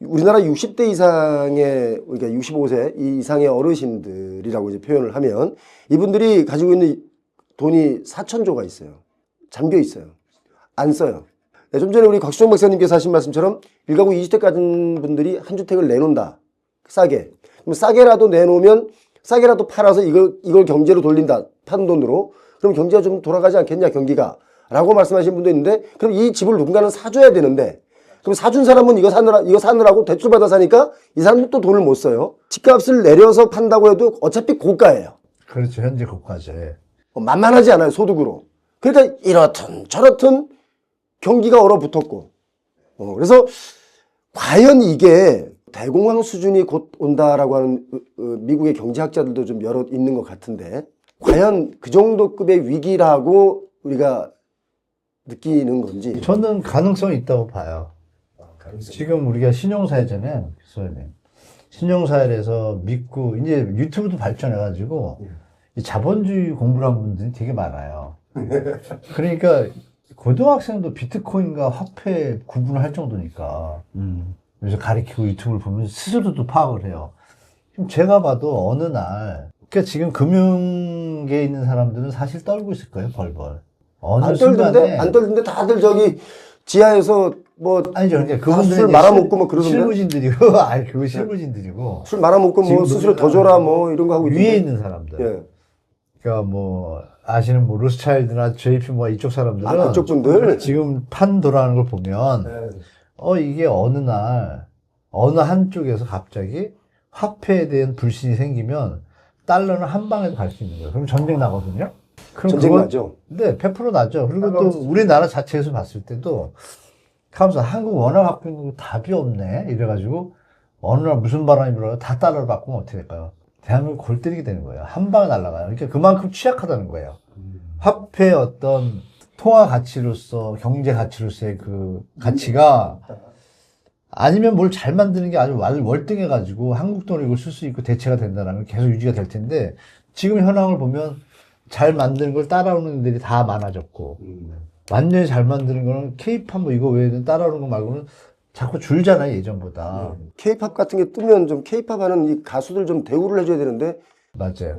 우리나라 60대 이상의, 그러니까 65세 이상의 어르신들이라고 이제 표현을 하면 이분들이 가지고 있는 돈이 4,000조가 있어요. 잠겨 있어요. 안 써요. 네, 좀 전에 우리 곽수정 박사님께서 하신 말씀처럼 1가구 2주택 가진 분들이 한 주택을 내놓는다. 싸게. 그럼 싸게라도 내놓으면 싸게라도 팔아서 이걸 경제로 돌린다. 파는 돈으로. 그럼 경제가 좀 돌아가지 않겠냐, 경기가. 라고 말씀하신 분도 있는데, 그럼 이 집을 누군가는 사줘야 되는데, 그럼 사준 사람은 이거 사느라고 대출 받아 사니까 이 사람은 또 돈을 못 써요. 집값을 내려서 판다고 해도 어차피 고가예요. 그렇죠. 현재 고가죠. 예. 만만하지 않아요, 소득으로. 그러니까 이렇든 저렇든 경기가 얼어붙었고. 그래서 과연 이게 대공황 수준이 곧 온다라고 하는 미국의 경제학자들도 좀 여러 있는 것 같은데, 과연 그 정도 급의 위기라고 우리가 느끼는 건지. 저는 가능성이 있다고 봐요. 지금 우리가 신용사회잖아요. 교수님. 신용사회에서 믿고, 이제 유튜브도 발전해가지고, 이 자본주의 공부를 한 분들이 되게 많아요. 그러니까, 고등학생도 비트코인과 화폐 구분을 할 정도니까, 그래서 가리키고 유튜브를 보면 스스로도 파악을 해요. 지금 제가 봐도 어느 날, 그러니까 지금 금융계에 있는 사람들은 사실 떨고 있을 거예요, 벌벌. 어느 안 순간에. 떨던데? 안 떨던데 다들 저기 지하에서 뭐 아니죠. 그러니까 술 그분들은 말아먹고 뭐 그러던데? 실무진들이고, 아니, 그거 실무진들이고. 술 말아먹고 뭐 지금 수수료 더 줘라 뭐 이런 거 하고 위에 있던데. 있는 사람들. 예. 그러니까 뭐, 아시는 뭐, 로스차일드나 JP 뭐 이쪽 사람들은. 그쪽 분들. 지금 판 돌아가는 걸 보면, 이게 어느 날, 어느 한쪽에서 갑자기 화폐에 대한 불신이 생기면, 달러는 한 방에도 갈 수 있는 거예요. 그럼 전쟁 나거든요? 그럼 전쟁 나죠. 네, 100% 나죠. 그리고 또 우리나라 자체에서 봤을 때도 하면서 한국 워낙 갖고 있는 거 답이 없네. 이래가지고 어느 날 무슨 바람이 불어요. 다 달러를 바꾸면 어떻게 될까요? 대한민국 골 때리게 되는 거예요. 한 방에 날아가요. 그러니까 그만큼 취약하다는 거예요. 화폐의 어떤 통화 가치로서 경제 가치로서의 그 가치가 아니면 뭘 잘 만드는 게 아주 월등해가지고 한국 돈을 이걸 쓸 수 있고 대체가 된다는 게 계속 유지가 될 텐데 지금 현황을 보면 잘 만드는 걸 따라오는 애들이 다 많아졌고 완전히 잘 만드는 거는 케이팝 뭐 이거 외에는 따라오는 거 말고는 자꾸 줄잖아요 예전보다. 케이팝 같은 게 뜨면 좀 케이팝 하는 이 가수들 좀 대우를 해줘야 되는데. 맞아요.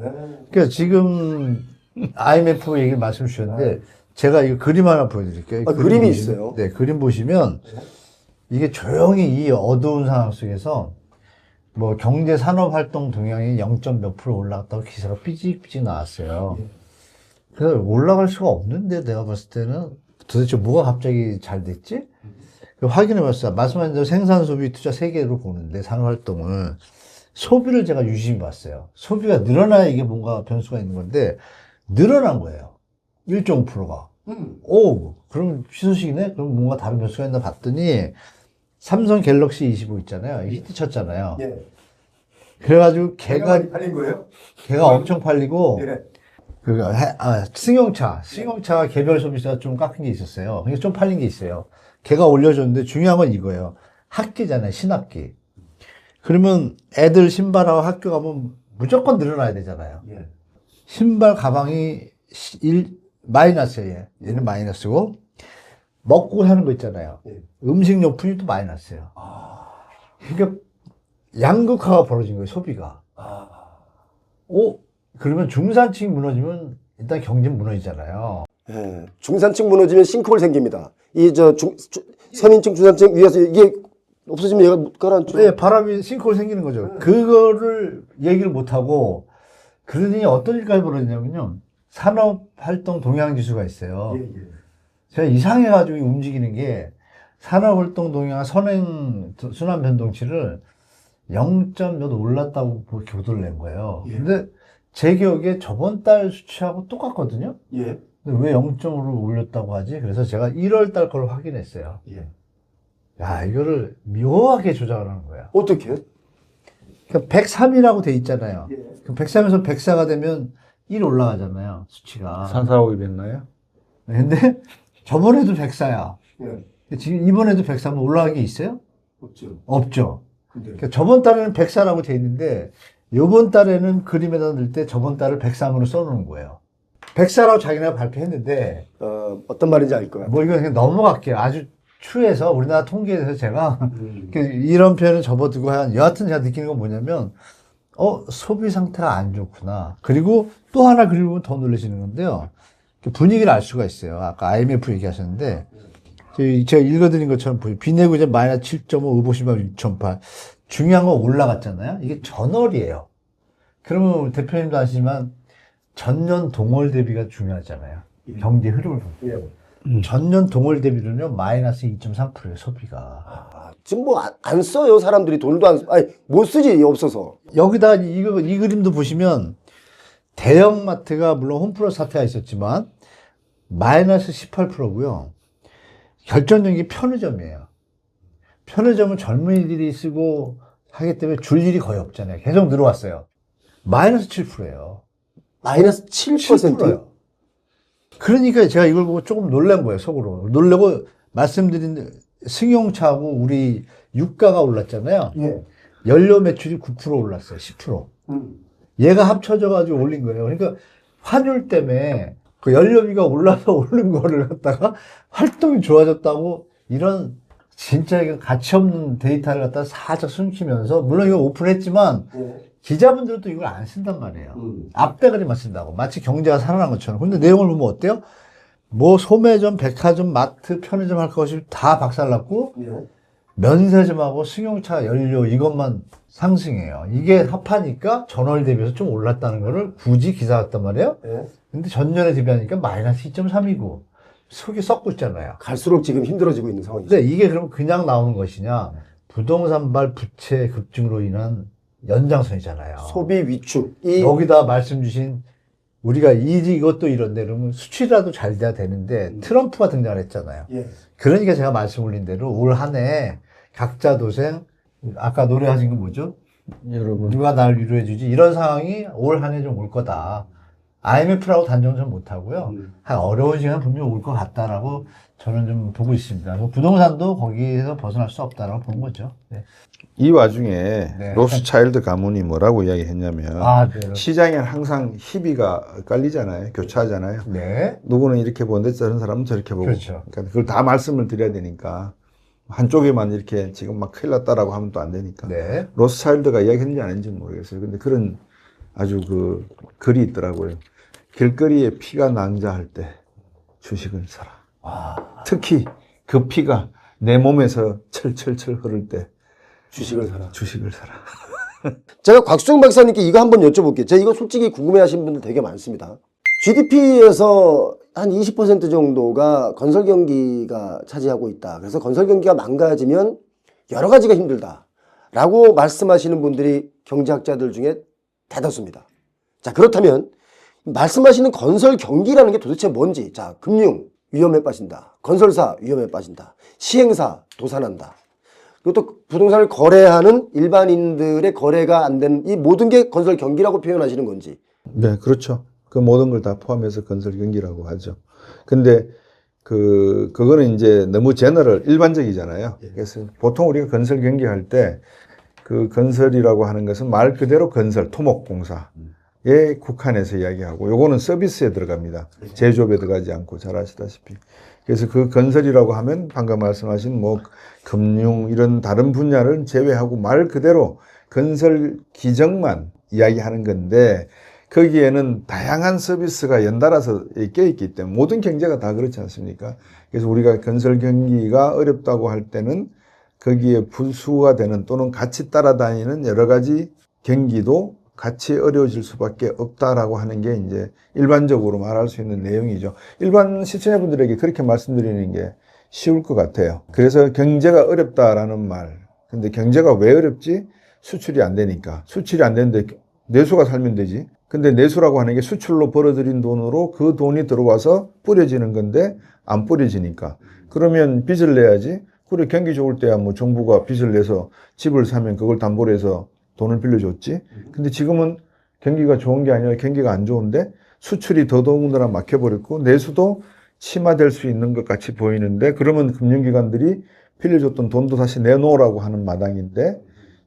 그러니까 지금 IMF 얘기를 말씀 주셨는데 제가 이거 그림 하나 보여드릴게요. 그림이 보시면, 있어요. 네, 그림 보시면 이게 조용히 이 어두운 상황 속에서 뭐 경제 산업 활동 동향이 0. 몇 % 올라갔다고 기사가 삐직삐직 나왔어요. 그래서 올라갈 수가 없는데 내가 봤을 때는 도대체 뭐가 갑자기 잘 됐지? 확인해 봤어요. 말씀하신 대로 생산, 소비, 투자 세 개로 보는데 산업 활동을 소비를 제가 유심히 봤어요. 소비가 늘어나야 이게 뭔가 변수가 있는 건데 늘어난 거예요. 1.5%가. 오, 그럼 희소식이네? 그럼 뭔가 다른 변수가 있나 봤더니 삼성 갤럭시 25 있잖아요. 히트 쳤잖아요. 예. 그래가지고 걔가 팔린 거예요? 엄청 팔리고 예. 승용차 개별 소비자가 좀 깎은 게 있었어요. 그러니까 좀 팔린 게 있어요. 걔가 올려줬는데 중요한 건 이거예요. 학기잖아요. 신학기. 그러면 애들 신발하고 학교 가면 무조건 늘어나야 되잖아요. 예. 신발 가방이 마이너스예요. 얘는 마이너스고 먹고 사는 거 있잖아요. 예. 음식료품이 또 마이너스예요. 그러니까 양극화가 벌어진 거예요. 소비가. 그러면 중산층이 무너지면 일단 경제는 무너지잖아요. 예. 중산층 무너지면 싱크홀 생깁니다. 서민층, 중산층 위에서 이게 없어지면 얘가 못 가라앉죠. 네, 바람이 싱크홀 생기는 거죠. 그거를 얘기를 못하고 그러니 어떤 일까지 벌어지냐면요. 산업활동 동향지수가 있어요. 제가 이상해가지고 움직이는 게 산업활동 동향 선행 순환 변동치를 0. 몇 올랐다고 그렇게 보도를 낸 거예요. 근데 제 기억에 저번 달 수치하고 똑같거든요. 예. 근데 왜 0.5를 올렸다고 하지? 그래서 제가 1월 달 걸 확인했어요. 예. 야, 이거를 묘하게 조작을 하는 거야. 어떻게? 그러니까 103이라고 돼 있잖아요. 그럼 103에서 104가 되면 1 올라가잖아요. 수치가. 산사하고 입했나요? 근데 저번에도 104야. 예. 지금 이번에도 103은 올라간 게 있어요? 없죠. 없죠. 근데. 그러니까 저번 달에는 104라고 돼 있는데 요번 달에는 그림에다 넣을 때 저번 달을 103으로 써놓은 거예요. 104라고 자기네가 발표했는데 어떤 말인지 알 거야. 뭐 이거 그냥 넘어갈게요. 아주 추해서 우리나라 통계에서 제가 이런 표현을 접어두고 여하튼 제가 느끼는 건 뭐냐면 소비 상태가 안 좋구나. 그리고 또 하나 그리고 더 놀라시는 건데요. 그 분위기를 알 수가 있어요. 아까 IMF 얘기하셨는데 제가 읽어드린 것처럼 빚내고 이제 마이너스 7.5, 의보시면 6.8. 중요한 건 올라갔잖아요. 이게 전월이에요. 그러면 대표님도 아시지만 전년 동월 대비가 중요하잖아요. 경제 흐름을 보면. 전년 동월 대비로는요 마이너스 2.3%예요 소비가. 아, 지금 뭐 안 써요 사람들이 돈도 안 아니 못 쓰지 없어서. 여기다 이 그림도 보시면 대형마트가 물론 홈플러스 사태가 있었지만 마이너스 18%고요. 결정적인 게 편의점이에요. 편의점은 젊은이들이 쓰고 하기 때문에 줄 일이 거의 없잖아요. 계속 늘어왔어요. 마이너스 7%예요. 마이너스 7%요? 그러니까 제가 이걸 보고 조금 놀란 거예요, 속으로. 놀라고 말씀드린 승용차하고 우리 유가가 올랐잖아요. 예. 연료 매출이 9% 올랐어요, 10%. 얘가 합쳐져가지고 올린 거예요. 그러니까 환율 때문에 그 연료비가 올라서 오른 거를 갖다가 활동이 좋아졌다고 이런 진짜 이거 가치 없는 데이터를 갖다가 살짝 숨기면서 물론 이거 오픈했지만 기자분들도 이걸 안 쓴단 말이에요. 앞대가리만 쓴다고. 마치 경제가 살아난 것처럼. 근데 내용을 보면 어때요? 뭐 소매점, 백화점, 마트, 편의점 할 것이 다 박살났고 면세점하고 승용차, 연료 이것만 상승해요. 이게 합하니까 전월 대비해서 좀 올랐다는 거를 굳이 기사 왔단 말이에요. 근데 전년에 대비하니까 마이너스 2.3이고 속이 썩고 있잖아요. 갈수록 지금 힘들어지고 있는 상황이죠. 근데 이게 그럼 그냥 나오는 것이냐? 부동산발 부채 급증으로 인한 연장선이잖아요. 소비 위축. 여기다 말씀 주신 우리가 이것도 이런데 그러면 수출이라도 잘 돼야 되는데 트럼프가 등장을 했잖아요. 예. 그러니까 제가 말씀 올린 대로 올 한 해 각자 도생 아까 노래하신 거 뭐죠? 여러분. 누가 날 위로해 주지? 이런 상황이 올 한 해 좀 올 거다. IMF라고 단정 못 하고요. 한 어려운 시간 분명히 올 것 같다라고 저는 좀 보고 있습니다. 부동산도 거기에서 벗어날 수 없다라고 보는 거죠. 네. 이 와중에 네. 로스차일드 가문이 뭐라고 이야기했냐면 네. 시장에 항상 희비가 깔리잖아요. 교차하잖아요. 네. 누구는 이렇게 보는데 저런 사람은 저렇게 보고. 그렇죠. 그러니까 그걸 다 말씀을 드려야 되니까 한쪽에만 이렇게 지금 막 큰일 났다라고 하면 또 안 되니까. 네. 로스차일드가 이야기했는지 안 했는지 모르겠어요. 근데 그런 아주 그 글이 있더라고요. 길거리에 피가 낭자할 때 주식을 사라. 특히 그 피가 내 몸에서 철철철 흐를 때 주식을 사라. 주식을 사라. 제가 곽수정 박사님께 이거 한번 여쭤볼게요. 제가 이거 솔직히 궁금해 하시는 분들 되게 많습니다. GDP에서 한 20% 정도가 건설 경기가 차지하고 있다. 그래서 건설 경기가 망가지면 여러 가지가 힘들다. 라고 말씀하시는 분들이 경제학자들 중에 대다수입니다. 자, 그렇다면 말씀하시는 건설 경기라는 게 도대체 뭔지. 자, 금융 위험에 빠진다. 건설사 위험에 빠진다. 시행사 도산한다. 그리고 또 부동산을 거래하는 일반인들의 거래가 안 되는 이 모든 게 건설 경기라고 표현하시는 건지. 네, 그렇죠. 그 모든 걸 다 포함해서 건설 경기라고 하죠. 근데 그거는 이제 너무 제너럴 일반적이잖아요. 그래서 보통 우리가 건설 경기 할 때 그 건설이라고 하는 것은 말 그대로 건설, 토목공사에 국한해서 이야기하고 요거는 서비스에 들어갑니다. 제조업에 들어가지 않고 잘 아시다시피. 그래서 그 건설이라고 하면 방금 말씀하신 뭐 금융 이런 다른 분야를 제외하고 말 그대로 건설 기정만 이야기하는 건데 거기에는 다양한 서비스가 연달아서 껴있기 때문에 모든 경제가 다 그렇지 않습니까? 그래서 우리가 건설 경기가 어렵다고 할 때는 거기에 부수가 되는 또는 같이 따라다니는 여러 가지 경기도 같이 어려워질 수밖에 없다라고 하는 게 이제 일반적으로 말할 수 있는 내용이죠. 일반 시청자분들에게 그렇게 말씀드리는 게 쉬울 것 같아요. 그래서 경제가 어렵다라는 말. 근데 경제가 왜 어렵지? 수출이 안 되니까. 수출이 안 되는데 내수가 살면 되지. 근데 내수라고 하는 게 수출로 벌어들인 돈으로 그 돈이 들어와서 뿌려지는 건데 안 뿌려지니까. 그러면 빚을 내야지. 그래 경기 좋을 때야 뭐 정부가 빚을 내서 집을 사면 그걸 담보로 해서 돈을 빌려줬지. 근데 지금은 경기가 좋은 게 아니라 경기가 안 좋은데 수출이 더더군다나 막혀버렸고 내수도 심화될 수 있는 것 같이 보이는데 그러면 금융기관들이 빌려줬던 돈도 다시 내놓으라고 하는 마당인데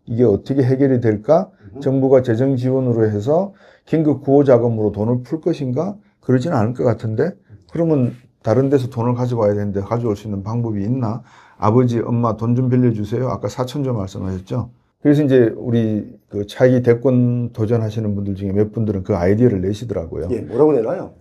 이게 어떻게 해결이 될까? 정부가 재정 지원으로 해서 긴급 구호 자금으로 돈을 풀 것인가? 그러지는 않을 것 같은데 그러면 다른 데서 돈을 가져와야 되는데 가져올 수 있는 방법이 있나? 아버지, 엄마 돈 좀 빌려주세요. 아까 4천조 말씀하셨죠? 그래서 이제 우리 그 차기 대권 도전하시는 분들 중에 몇 분들은 그 아이디어를 내시더라고요. 예, 뭐라고 내나요?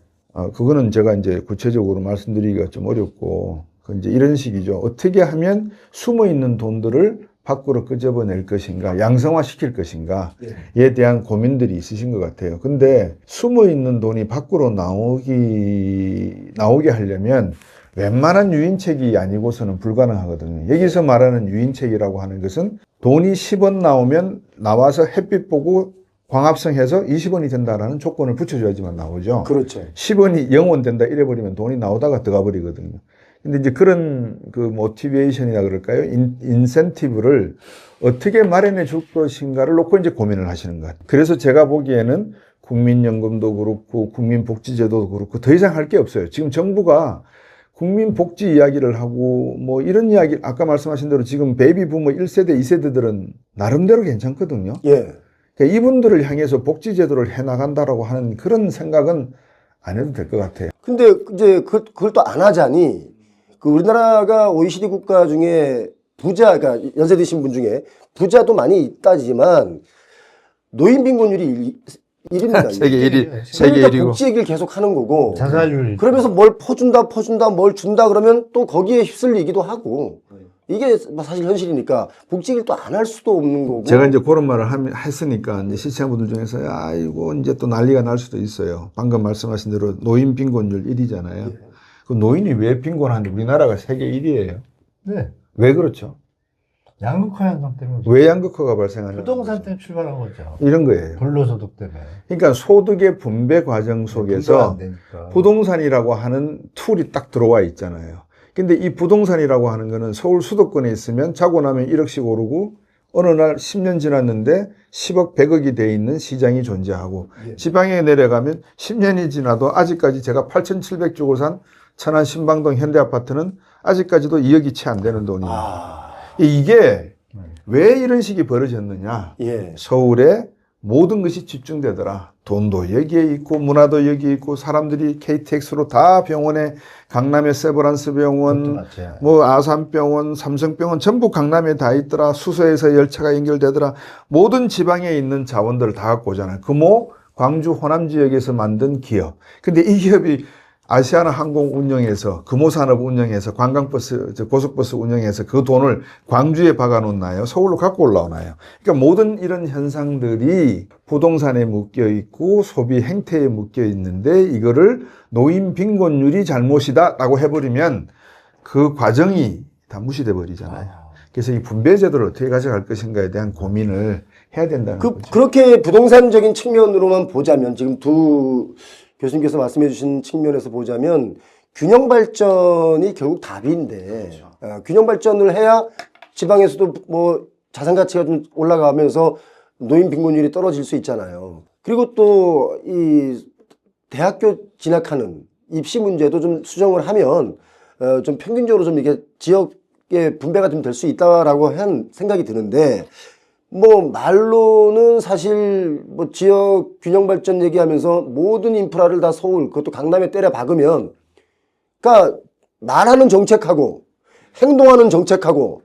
그거는 제가 이제 구체적으로 말씀드리기가 좀 어렵고, 그 이제 이런 식이죠. 어떻게 하면 숨어 있는 돈들을 밖으로 끄집어낼 것인가, 양성화 시킬 것인가에 대한 고민들이 있으신 것 같아요. 근데 숨어 있는 돈이 밖으로 나오게 하려면 웬만한 유인책이 아니고서는 불가능하거든요. 여기서 말하는 유인책이라고 하는 것은 돈이 10원 나오면 나와서 햇빛 보고 광합성해서 20원이 된다라는 조건을 붙여줘야지만 나오죠. 그렇죠. 10원이 0원 된다 이래버리면 돈이 나오다가 들어가 버리거든요. 근데 이제 그런 그 모티베이션이라 그럴까요? 인센티브를 어떻게 마련해 줄 것인가를 놓고 이제 고민을 하시는 것 같아요. 그래서 제가 보기에는 국민연금도 그렇고 국민복지제도도 그렇고 더 이상 할 게 없어요. 지금 정부가 국민복지 이야기를 하고 뭐 이런 이야기, 아까 말씀하신 대로 지금 베이비 부모 1세대, 2세대들은 나름대로 괜찮거든요. 예. 그러니까 이분들을 향해서 복지제도를 해나간다라고 하는 그런 생각은 안 해도 될 것 같아요. 근데 이제 그걸 또 안 하자니 그 우리나라가 OECD 국가 중에 부자, 그러니까 연세 드신 분 중에 부자도 많이 있다지만 노인 빈곤율이 1입니다. 세계 1위, 세계 그러니까 1위고. 복지 얘기를 계속 하는 거고. 자살률이. 그러면서 뭘 퍼준다, 뭘 준다 그러면 또 거기에 휩쓸리기도 하고. 이게 사실 현실이니까 복지 얘기를 또 안 할 수도 없는 거고. 제가 이제 그런 말을 했으니까 이제 시청자분들 중에서 아이고 이제 또 난리가 날 수도 있어요. 방금 말씀하신 대로 노인 빈곤율 1위잖아요. 그 노인이 왜 빈곤한데 우리나라가 세계 1위예요? 네. 왜 그렇죠? 양극화 현상 때문에. 왜 양극화가 발생하냐? 부동산 때문에 출발한 거죠. 이런 거예요. 불로소득 때문에. 그러니까 소득의 분배 과정 분배가 속에서 안 되니까. 부동산이라고 하는 툴이 딱 들어와 있잖아요. 근데 이 부동산이라고 하는 거는 서울 수도권에 있으면 자고 나면 1억씩 오르고 어느 날 10년 지났는데 10억, 100억이 돼 있는 시장이 존재하고 지방에 내려가면 10년이 지나도 아직까지 제가 8,700 주고 산 천안 신방동 현대아파트는 아직까지도 2억이 채 안 되는 돈이에요. 이게 왜 이런 식이 벌어졌느냐. 예. 서울에 모든 것이 집중되더라. 돈도 여기에 있고 문화도 여기에 있고 사람들이 KTX로 다 병원에 강남의 세브란스 병원, 뭐 아산병원, 삼성병원 전부 강남에 다 있더라. 수서에서 열차가 연결되더라. 모든 지방에 있는 자원들을 다 갖고 오잖아요. 금호 광주 호남 지역에서 만든 기업. 근데 이 기업이 아시아나 항공 운영해서 금호산업 운영해서 관광버스 고속버스 운영해서 그 돈을 광주에 박아놓나요? 서울로 갖고 올라오나요? 그러니까 모든 이런 현상들이 부동산에 묶여 있고 소비 행태에 묶여 있는데 이거를 노인 빈곤율이 잘못이다라고 해버리면 그 과정이 다 무시돼 버리잖아요. 그래서 이 분배 제도를 어떻게 가져갈 것인가에 대한 고민을 해야 된다는 거죠. 그렇게 부동산적인 측면으로만 보자면 지금 두 교수님께서 말씀해 주신 측면에서 보자면 균형 발전이 결국 답인데 균형 발전을 해야 지방에서도 뭐 자산 가치가 좀 올라가면서 노인 빈곤율이 떨어질 수 있잖아요. 그리고 또 이 대학교 진학하는 입시 문제도 좀 수정을 하면 좀 평균적으로 좀 이게 지역의 분배가 좀 될 수 있다라고 한 생각이 드는데 뭐 말로는 사실 뭐 지역 균형 발전 얘기하면서 모든 인프라를 다 서울 그것도 강남에 때려 박으면 그러니까 말하는 정책하고 행동하는 정책하고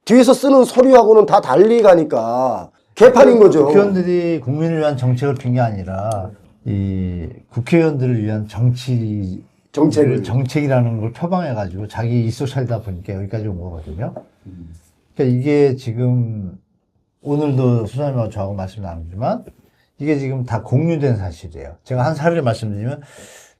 뒤에서 쓰는 서류하고는 다 달리 가니까 개판인 거죠. 국회의원들이 국민을 위한 정책을 핀 게 아니라 이 국회의원들을 위한 정책이라는 걸 표방해가지고 자기 입속 살다 보니까 여기까지 온 거거든요. 그러니까 이게 지금 오늘도 수사님하고 저하고 말씀 나누지만 이게 지금 다 공유된 사실이에요. 제가 한 사례를 말씀드리면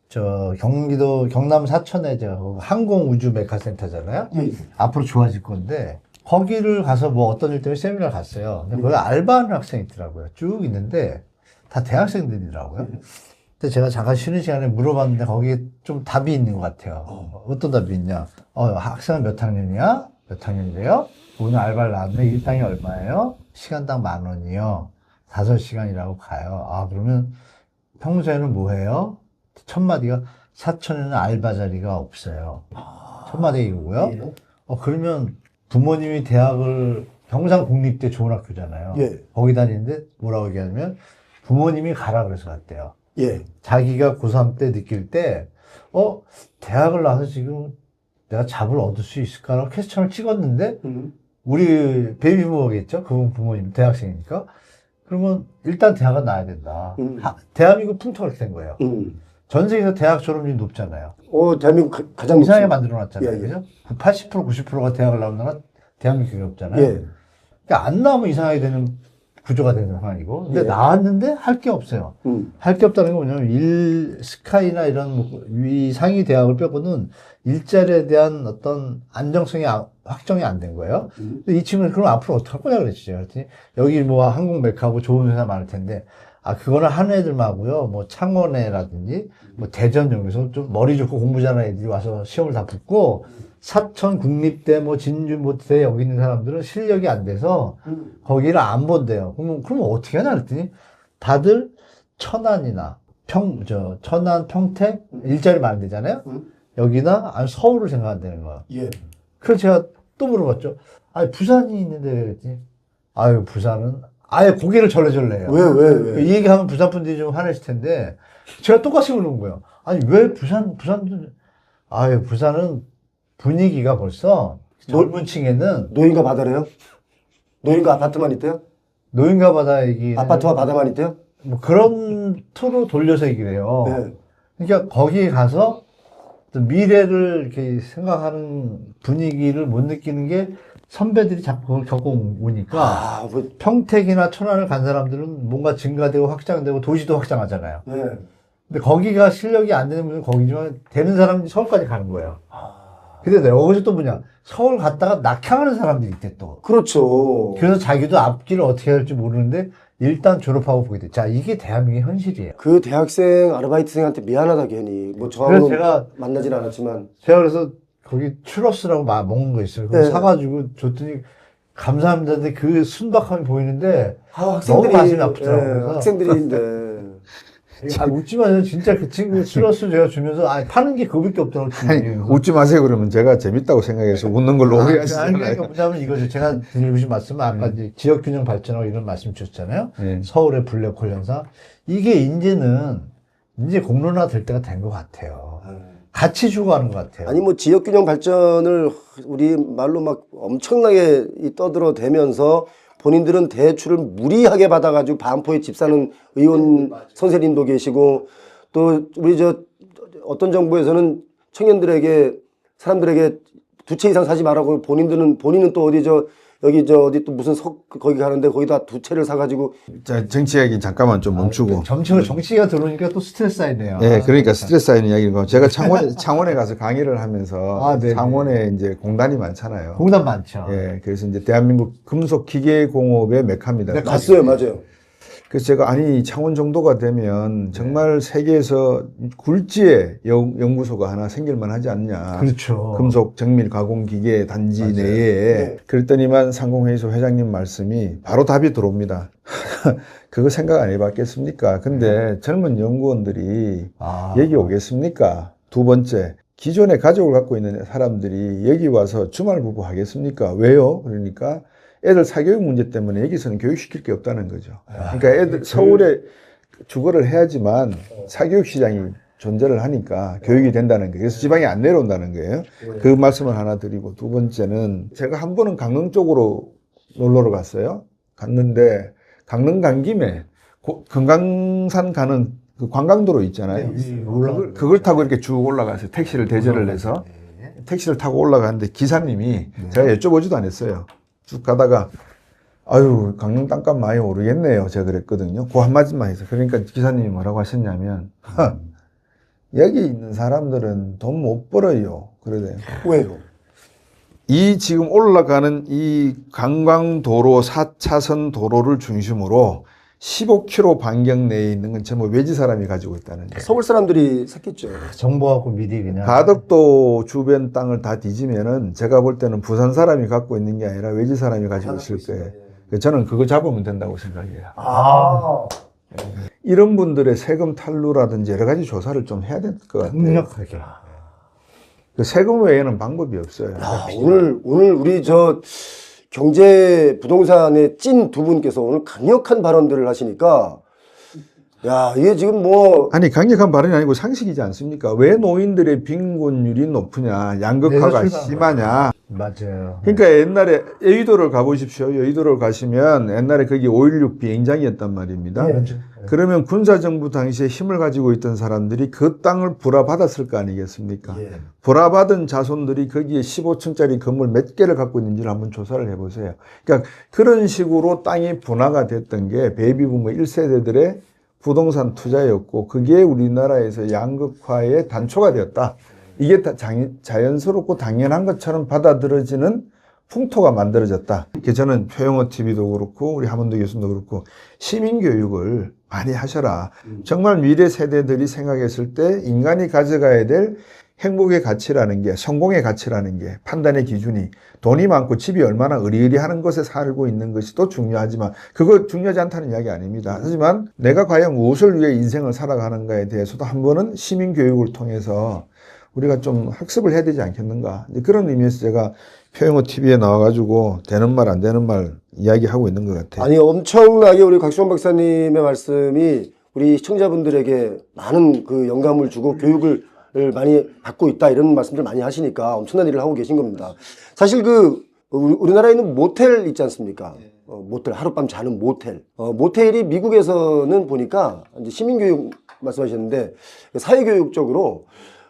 저 경기도 경남 사천에 제가 항공우주 메카센터잖아요. 앞으로 좋아질 건데 거기를 가서 뭐 어떤 일 때문에 세미나를 갔어요. 근데 거기 알바하는 학생이 있더라고요. 쭉 있는데 다 대학생들이더라고요. 근데 제가 잠깐 쉬는 시간에 물어봤는데 거기에 좀 답이 있는 것 같아요. 어떤 답이 있냐? 학생은 몇 학년이야? 몇 학년이래요? 오늘 알바를 나왔는데 일당이 얼마예요? 시간당 10,000원이요. 5시간이라고 가요. 그러면 평소에는 뭐 해요? 첫 마디가 사천에는 알바 자리가 없어요. 첫 마디가 이거고요. 예. 그러면 부모님이 대학을 경상국립대 좋은 학교잖아요. 예. 거기 다니는데 뭐라고 얘기하냐면 부모님이 가라 그래서 갔대요. 예. 자기가 고3 때 느낄 때 대학을 나와서 지금 내가 잡을 얻을 수 있을까라고 퀘스천을 찍었는데 우리 베이비부모겠죠? 그 부모님 대학생이니까. 그러면 일단 대학은 나야 된다. 대한민국 풍토가 된 거예요. 전 세계에서 대학 졸업률이 높잖아요. 대한민국 가장 이상하게 높습니다. 만들어놨잖아요. 예, 예. 그죠? 80% 90%가 대학을 나온 나라 대한민국이 없잖아요. 예. 그러니까 안 나오면 이상하게 되는 구조가 되는 상황이고, 근데 예. 나왔는데 할 게 없어요. 할 게 없다는 건 뭐냐면 스카이나 이런 뭐 위상위 대학을 빼고는 일자리에 대한 어떤 안정성이 확정이 안 된 거예요. 근데 이 친구는 그럼 앞으로 어떻게 할 거냐 그랬죠. 그랬더니 여기 뭐 한국 메카고 좋은 회사 많을 텐데, 그거는 하는 애들만 하고요. 뭐 창원에라든지 뭐 대전 여기서 좀 머리 좋고 공부 잘하는 애들이 와서 시험을 다 붙고, 사천 국립대 뭐 진주 모대 여기 있는 사람들은 실력이 안 돼서 거기를 안 본대요. 그러면 어떻게 하냐 그랬더니 다들 천안이나 천안 평택 일자리 많은 데잖아요. 여기나 아니 서울을 생각한다는 거예요. 예. 그래서 제가 또 물어봤죠. 아니 부산이 있는데 그랬더니 아유 부산은 아예 고개를 절레절레해요. 왜? 이 얘기하면 부산 분들이 좀 화내실 텐데 제가 똑같이 물은 거예요. 아니 왜 부산도 아유 부산은 분위기가 벌써 젊은 층에는 노인과 바다래요? 노인과 아파트만 있대요? 노인과 바다 얘기 아파트와 바다만 있대요? 뭐 그런 투로 돌려서 얘기를 해요. 네. 그러니까 거기에 가서 또 미래를 이렇게 생각하는 분위기를 못 느끼는 게 선배들이 자꾸 그걸 겪어오니까 뭐, 평택이나 천안을 간 사람들은 뭔가 증가되고 확장되고 도시도 확장하잖아요. 네. 근데 거기가 실력이 안 되는 분은 거기지만 되는 사람이 서울까지 가는 거예요. 근데 내가 여기서 또 뭐냐 서울 갔다가 낙향하는 사람들이 있대 또. 그렇죠. 그래서 자기도 앞길을 어떻게 해야 할지 모르는데 일단 졸업하고 보게 돼. 자, 이게 대한민국의 현실이에요. 그 대학생, 아르바이트생한테 미안하다, 괜히. 뭐, 그래서 저하고는 제가 만나진 않았지만. 제가 그래서 거기 추러스라고 먹는 거 있어요. 그거 네. 사가지고 줬더니 감사합니다. 근데 그 순박함이 보이는데 학생들이. 너무 가슴이 아프더라고요. 예, 그래서 학생들인데. 웃지 마세요. 진짜 그 친구 추러스 제가 주면서 파는 게 그거밖에 없더라고요. 아니, 웃지 마세요. 그러면 제가 재밌다고 생각해서 웃는 걸로 아니, 오해하시잖아요. 그러니까 뭐냐면 이거죠. 제가 드리고 싶은 말씀은 아까 이제 지역균형 발전하고 이런 말씀 주셨잖아요. 네. 서울의 블랙홀 현상. 이게 이제는 이제 공론화 될 때가 된 것 같아요. 같이 죽어가는 것 같아요. 아니, 뭐, 지역균형 발전을 우리 말로 막 엄청나게 떠들어 대면서 본인들은 대출을 무리하게 받아가지고 반포에 집 사는 의원 선생님도 계시고 또 우리 어떤 정부에서는 청년들에게 사람들에게 2채 이상 사지 말라고 본인은 또 어디 또 무슨 거기 가는데 거기다 2채를 사가지고 자, 정치 이야기 잠깐만 좀 멈추고. 정치가 들어오니까 또 스트레스 쌓이네요. 네, 그러니까 스트레스 쌓이는 이야기고. 제가 창원에 가서 강의를 하면서 네네. 창원에 이제 공단이 많잖아요. 공단 많죠. 예, 그래서 이제 대한민국 금속 기계 공업의 메카입니다. 네, 갔어요, 맞아요. 그래서 제가 창원 정도가 되면 정말 세계에서 굴지의 연구소가 하나 생길만 하지 않냐. 그렇죠. 금속 정밀 가공 기계 단지 맞아요. 내에. 네. 그랬더니만 상공회의소 회장님 말씀이 바로 답이 들어옵니다. 그거 생각 안 해봤겠습니까? 근데 젊은 연구원들이 여기 오겠습니까? 두 번째, 기존에 가족을 갖고 있는 사람들이 여기 와서 주말 부부 하겠습니까? 왜요? 그러니까 애들 사교육 문제 때문에 여기서는 교육시킬 게 없다는 거죠. 그러니까 애들 서울에 주거를 해야지만 사교육 시장이 존재를 하니까 교육이 된다는 거예요. 그래서 지방에 안 내려온다는 거예요. 그 말씀을 하나 드리고, 두 번째는 제가 한 번은 강릉 쪽으로 놀러를 갔어요. 갔는데 강릉 간 김에 금강산 가는 그 관광도로 있잖아요. 그걸 타고 이렇게 쭉 올라가서 택시를 대절을 해서 택시를 타고 올라가는데 기사님이 제가 여쭤보지도 않았어요. 쭉 가다가 아유 강릉 땅값 많이 오르겠네요. 제가 그랬거든요. 그 한마디만 해서. 그러니까 기사님이 뭐라고 하셨냐면 여기 있는 사람들은 돈 못 벌어요. 그러대요. 왜요? 이 지금 올라가는 이 관광도로 4차선 도로를 중심으로 15km 반경 내에 있는 건 전부 외지 사람이 가지고 있다는 거예요. 서울 사람들이 샀겠죠. 정보하고 미리 그냥. 가덕도 주변 땅을 다 뒤지면은 제가 볼 때는 부산 사람이 갖고 있는 게 아니라 외지 사람이 가지고 있을 거예요. 저는 그거 잡으면 된다고 생각해요. 이런 분들의 세금 탈루라든지 여러 가지 조사를 좀 해야 될 것 같아요. 강력하게. 그 세금 외에는 방법이 없어요. 오늘 우리 경제 부동산의 찐 두 분께서 오늘 강력한 발언들을 하시니까 야, 이게 지금 뭐 아니 강력한 발언이 아니고 상식이지 않습니까? 왜 노인들의 빈곤율이 높으냐, 양극화가 내가 심하냐. 맞아요. 그러니까 옛날에 여의도를 가보십시오. 여의도를 가시면 옛날에 거기 5.16 비행장이었단 말입니다. 네. 그러면 군사정부 당시에 힘을 가지고 있던 사람들이 그 땅을 불화받았을 거 아니겠습니까? 예. 불화받은 자손들이 거기에 15층짜리 건물 몇 개를 갖고 있는지를 한번 조사를 해보세요. 그러니까 그런 식으로 땅이 분화가 됐던 게 베이비부머 1세대들의 부동산 투자였고 그게 우리나라에서 양극화의 단초가 되었다. 이게 다 자연스럽고 당연한 것처럼 받아들여지는 풍토가 만들어졌다. 그래서 저는 표영호 TV도 그렇고 우리 하문도 교수도 그렇고 시민교육을 많이 하셔라. 정말 미래 세대들이 생각했을 때 인간이 가져가야 될 행복의 가치라는 게, 성공의 가치라는 게, 판단의 기준이 돈이 많고 집이 얼마나 의리의리하는 곳에 살고 있는 것이 또 중요하지만 그거 중요하지 않다는 이야기 아닙니다. 하지만 내가 과연 무엇을 위해 인생을 살아가는가에 대해서도 한 번은 시민교육을 통해서 우리가 좀 학습을 해야 되지 않겠는가. 이제 그런 의미에서 제가 표영호 TV에 나와가지고 되는 말 안 되는 말 이야기하고 있는 것 같아요. 아니 엄청나게 우리 곽수원 박사님의 말씀이 우리 시청자분들에게 많은 그 영감을 주고 교육을 많이 받고 있다 이런 말씀들 많이 하시니까 엄청난 일을 하고 계신 겁니다. 사실 그 우리나라에 있는 모텔 있지 않습니까? 모텔, 하룻밤 자는 모텔. 모텔이 미국에서는 보니까 이제 시민교육 말씀하셨는데 사회교육적으로